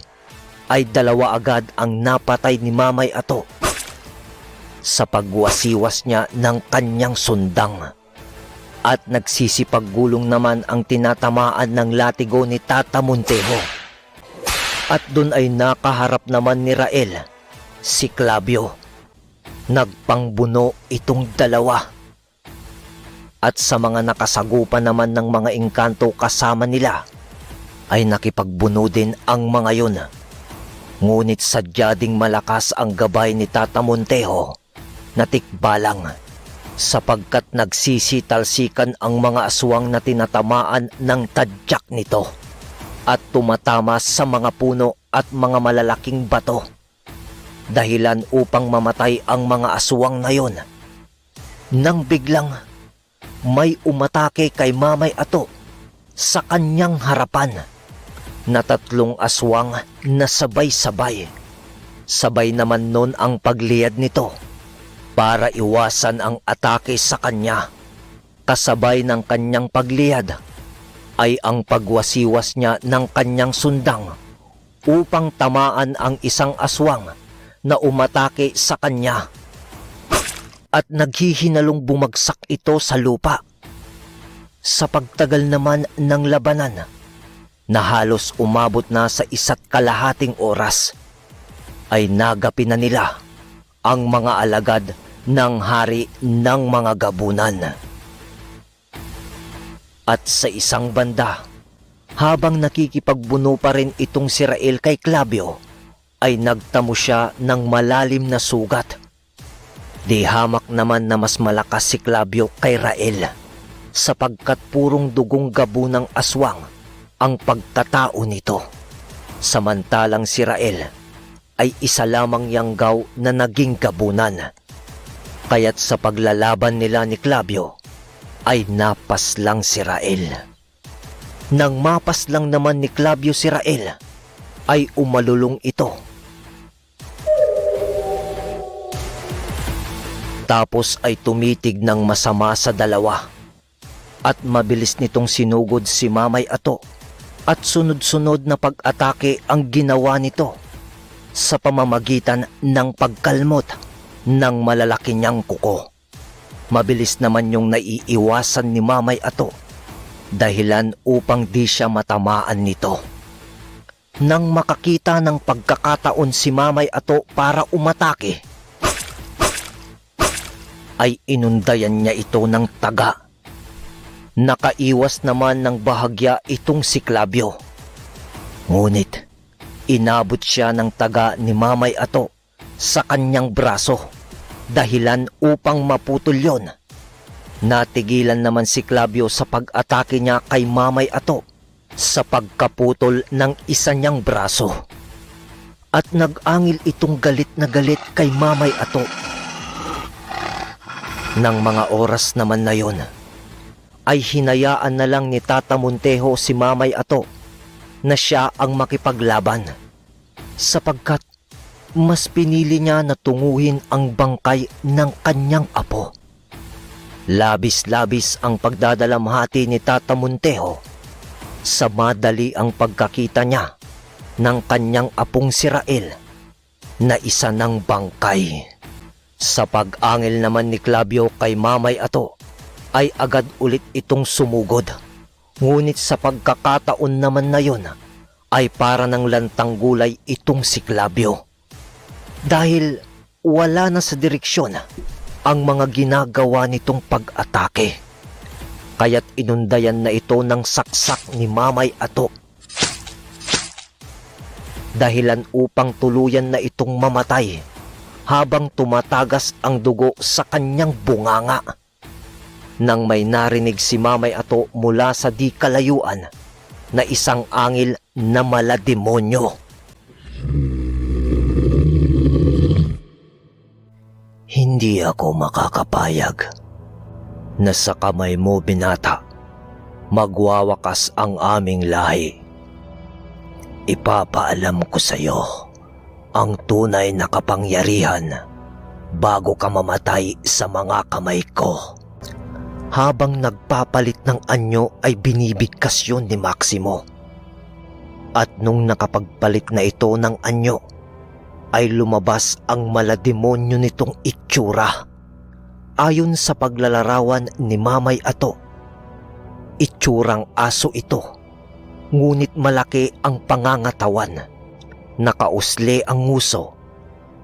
ay dalawa agad ang napatay ni Mamay Ato sa pagwasiwas niya ng kanyang sundang. At nagsisipaggulong naman ang tinatamaan ng latigo ni Tata Montejo. At doon ay nakaharap naman ni Rael si Clavio. Nagpangbuno itong dalawa. At sa mga nakasagupan naman ng mga engkanto kasama nila, ay nakipagbuno din ang mga yon. Ngunit sadya ding malakas ang gabay ni Tata Montejo na tikbalang, sapagkat nagsisitalsikan ang mga aswang na tinatamaan ng tadyak nito at tumatama sa mga puno at mga malalaking bato, dahilan upang mamatay ang mga aswang na yon. Nang biglang may umatake kay Mamay Ato sa kanyang harapan na tatlong aswang na sabay-sabay. Sabay naman nun ang pagliyad nito para iwasan ang atake sa kanya. Kasabay ng kanyang pagliyad ay ang pagwasiwas niya ng kanyang sundang upang tamaan ang isang aswang na umatake sa kanya. At naghihinalong bumagsak ito sa lupa. Sa pagtagal naman ng labanan, na halos umabot na sa 1.5 oras, ay nagapi na nila ang mga alagad ng hari ng mga gabunan. At sa isang banda, habang nakikipagbuno pa rin itong si Rael kay Clavio, ay nagtamo siya ng malalim na sugat. Di hamak naman na mas malakas si Clavio kay Rael, sapagkat purong dugong gabo ng aswang ang pagkatao nito. Samantalang si Rael ay isa lamang yanggaw na naging gabunan. Kaya't sa paglalaban nila ni Clavio ay napas lang si Rael. Nang mapas lang naman ni Clavio si Rael, ay umalulong ito. Tapos ay tumitig ng masama sa dalawa at mabilis nitong sinugod si Mamay Ato at sunod-sunod na pag-atake ang ginawa nito sa pamamagitan ng pagkalmot ng malalaki niyang kuko. Mabilis naman yung naiiwasan ni Mamay Ato dahilan upang di siya matamaan nito. Nang makakita ng pagkakataon si Mamay Ato para umatake, ay inundayan niya ito ng taga. Nakaiwas naman ng bahagya itong si Clavio. Ngunit inabot siya ng taga ni Mamay Ato sa kanyang braso dahilan upang maputol yon. Natigilan naman si Clavio sa pag-atake niya kay Mamay Ato sa pagkaputol ng isa niyang braso. At nag-angil itong galit na galit kay Mamay Ato. Nang mga oras naman na yon, ay hinayaan na lang ni Tata Montejo si Mamay Ato na siya ang makipaglaban, sapagkat mas pinili niya na tunguhin ang bangkay ng kanyang apo. Labis-labis ang pagdadalamhati ni Tata Montejo sa madali ang pagkakita niya ng kanyang apong si Rael na isa ng bangkay. Sa pag-angil naman ni Clavio kay Mamay Ato ay agad ulit itong sumugod. Ngunit sa pagkakataon naman na yon ay para ng lantang gulay itong si Clavio. Dahil wala na sa direksyon ang mga ginagawa nitong pag-atake. Kaya't inundayan na ito ng saksak ni Mamay Ato. Dahilan upang tuluyan na itong mamatay habang tumatagas ang dugo sa kanyang bunganga. Nang may narinig si Mamay Ato mula sa di kalayuan na isang angil na malademonyo. Hindi ako makakapayag na sa kamay mo, binata, magwawakas ang aming lahi. Ipapaalam ko sa iyo ang tunay na kapangyarihan bago ka mamatay sa mga kamay ko. Habang nagpapalit ng anyo ay binibigkas yun ni Maximo. At nung nakapagpalit na ito ng anyo, ay lumabas ang malademonyo nitong itsura. Ayon sa paglalarawan ni Mamay Ato, itsurang aso ito, ngunit malaki ang pangangatawan. Nakausli ang nguso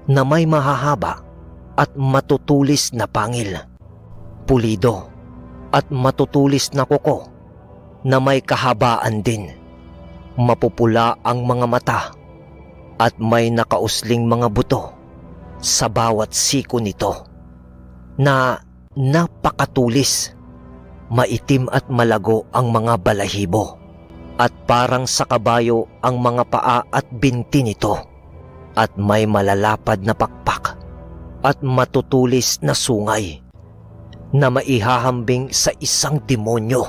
na may mahahaba at matutulis na pangil, pulido at matutulis na kuko na may kahabaan din. Mapupula ang mga mata at may nakausling mga buto sa bawat siko nito na napakatulis. Maitim at malago ang mga balahibo at parang sa kabayo ang mga paa at binti nito, at may malalapad na pakpak at matutulis na sungay na maihahambing sa isang demonyo.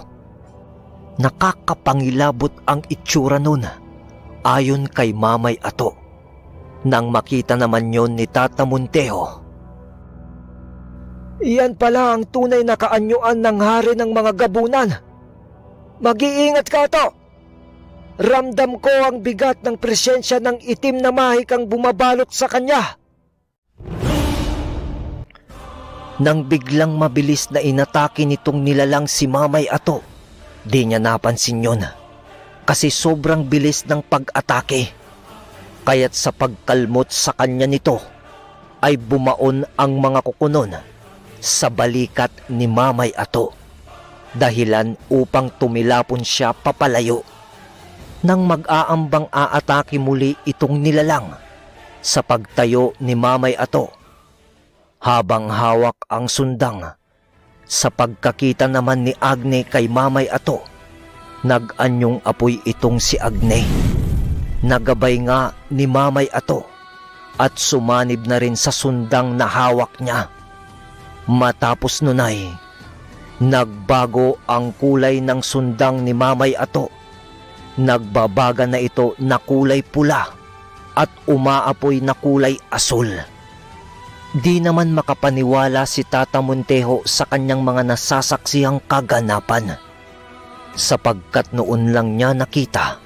Nakakapangilabot ang itsura nun ayon kay Mamay Ato. Nang makita naman yon ni Tata Montejo, Iyan pala ang tunay na kaanyuan ng hari ng mga gabunan. Mag-iingat ka, Ato. Ramdam ko ang bigat ng presensya ng itim na mahikang bumabalot sa kanya. Nang biglang mabilis na inatake nitong nilalang si Mamay Ato, di niya napansin yon kasi sobrang bilis ng pag-atake. Kaya't sa pagkalmot sa kanya nito ay bumaon ang mga kukunon sa balikat ni Mamay Ato, dahilan upang tumilapon siya papalayo. Nang mag-aambang aatake muli itong nilalang sa pagtayo ni Mamay Ato, habang hawak ang sundang, sa pagkakita naman ni Agne kay Mamay Ato, nag-anyong apoy itong si Agne. Nagabay nga ni Mamay Ato at sumanib na rin sa sundang na hawak niya. Matapos nun ay nagbago ang kulay ng sundang ni Mamay Ato. Nagbabaga na ito na kulay pula at umaapoy na kulay asul. Di naman makapaniwala si Tata Montejo sa kanyang mga nasasaksihang kaganapan, sapagkat noon lang niya nakita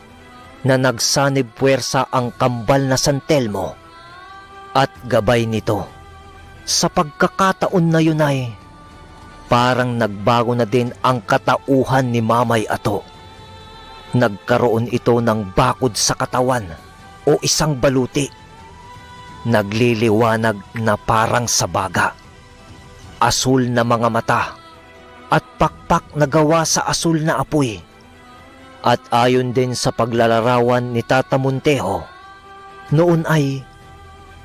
na nagsanib puwersa ang kambal na San Telmo at gabay nito. Sa pagkakataon na yun ay parang nagbago na din ang katauhan ni Mamay Ato. Nagkaroon ito ng bakod sa katawan o isang baluti. Nagliliwanag na parang sa baga. Asul na mga mata at pakpak na gawa sa asul na apoy. At ayon din sa paglalarawan ni Tata Montejo, noon ay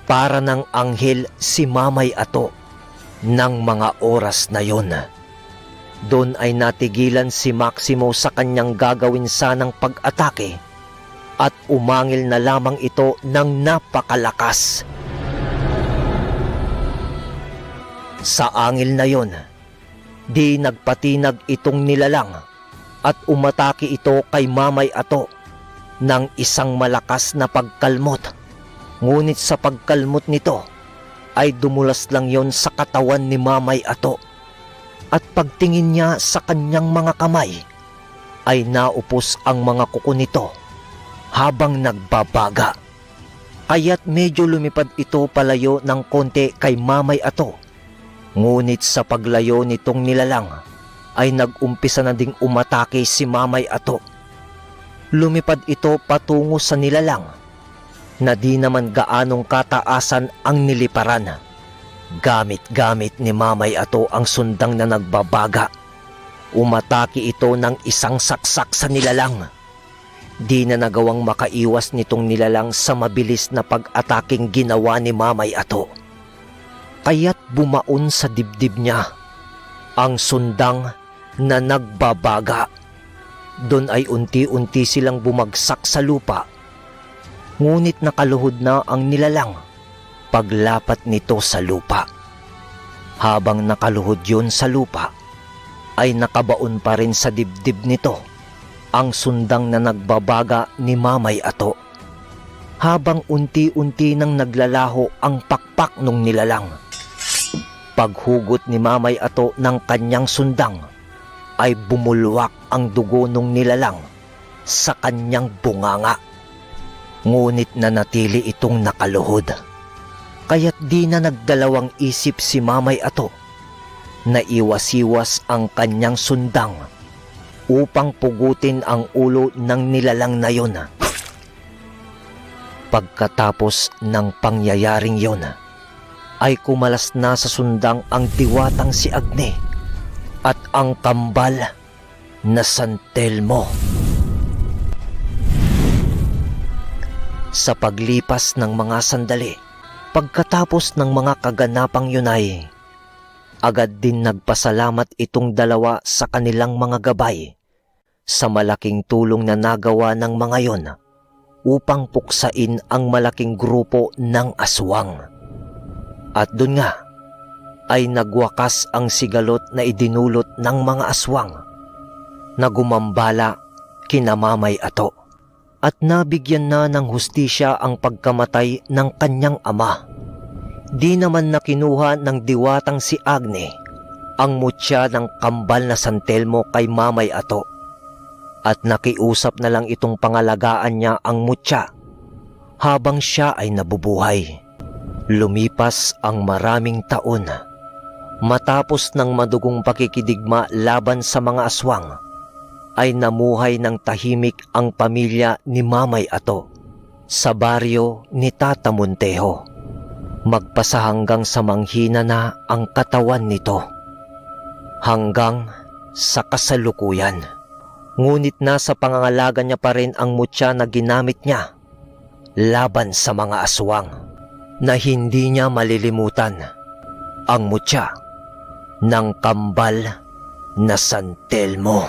para ng anghel si Mamay Ato ng mga oras na yon. Doon ay natigilan si Maximo sa kanyang gagawin sanang pag-atake at umangil na lamang ito ng napakalakas. Sa angil na yon, di nagpatinag itong nilalang at umatake ito kay Mamay Ato ng isang malakas na pagkalmot. Ngunit sa pagkalmot nito ay dumulas lang yon sa katawan ni Mamay Ato. At pagtingin niya sa kanyang mga kamay ay naupos ang mga kuko nito habang nagbabaga. Kaya't medyo lumipad ito palayo ng konti kay Mamay Ato. Ngunit sa paglayo nitong nilalang ay nag-umpisa na ding umatake si Mamay Ato. Lumipad ito patungo sa nilalang na di naman gaanong kataasan ang niliparan. Gamit-gamit ni Mamay Ato ang sundang na nagbabaga. Umatake ito ng isang saksak sa nilalang. Di na nagawang makaiwas nitong nilalang sa mabilis na pag-ataking ginawa ni Mamay Ato. Kaya't bumaon sa dibdib niya ang sundang na nagbabaga. Doon ay unti-unti silang bumagsak sa lupa. Ngunit nakaluhod na ang nilalang paglapat nito sa lupa. Habang nakaluhod yun sa lupa, ay nakabaon pa rin sa dibdib nito ang sundang na nagbabaga ni Mamay Ato. Habang unti-unti nang naglalaho ang pakpak nung nilalang. Paghugot ni Mamay Ato ng kanyang sundang, ay bumulwak ang dugo nung nilalang sa kanyang bunganga. Ngunit nanatili itong nakaluhod. Kaya't di na nagdalawang isip si Mamay Ato na iwas-iwas ang kanyang sundang upang pugutin ang ulo ng nilalang na yon. Pagkatapos ng pangyayaring yon, ay kumalas na sa sundang ang diwatang si Agne at ang kambal na San Telmo. Sa paglipas ng mga sandali, pagkatapos ng mga kaganapang yun ay agad din nagpasalamat itong dalawa sa kanilang mga gabay sa malaking tulong na nagawa ng mga yon upang puksain ang malaking grupo ng aswang. At dun nga ay nagwakas ang sigalot na idinulot ng mga aswang na gumambala kina Mamay Ato. at nabigyan na ng hustisya ang pagkamatay ng kanyang ama. Di naman na kinuha ng diwatang si Agne ang mutya ng kambal na San Telmo kay Mamay Ato at nakiusap na lang itong pangalagaan niya ang mutya habang siya ay nabubuhay. Lumipas ang maraming taon. Matapos ng madugong pakikidigma laban sa mga aswang, ay namuhay ng tahimik ang pamilya ni Mamay Ato sa baryo ni Tata Montejo. Magpasa hanggang sa manghina na ang katawan nito. Hanggang sa kasalukuyan. Ngunit nasa pangangalaga niya pa rin ang mutya na ginamit niya laban sa mga aswang na hindi niya malilimutan, ang mutya ng kambal na San Telmo.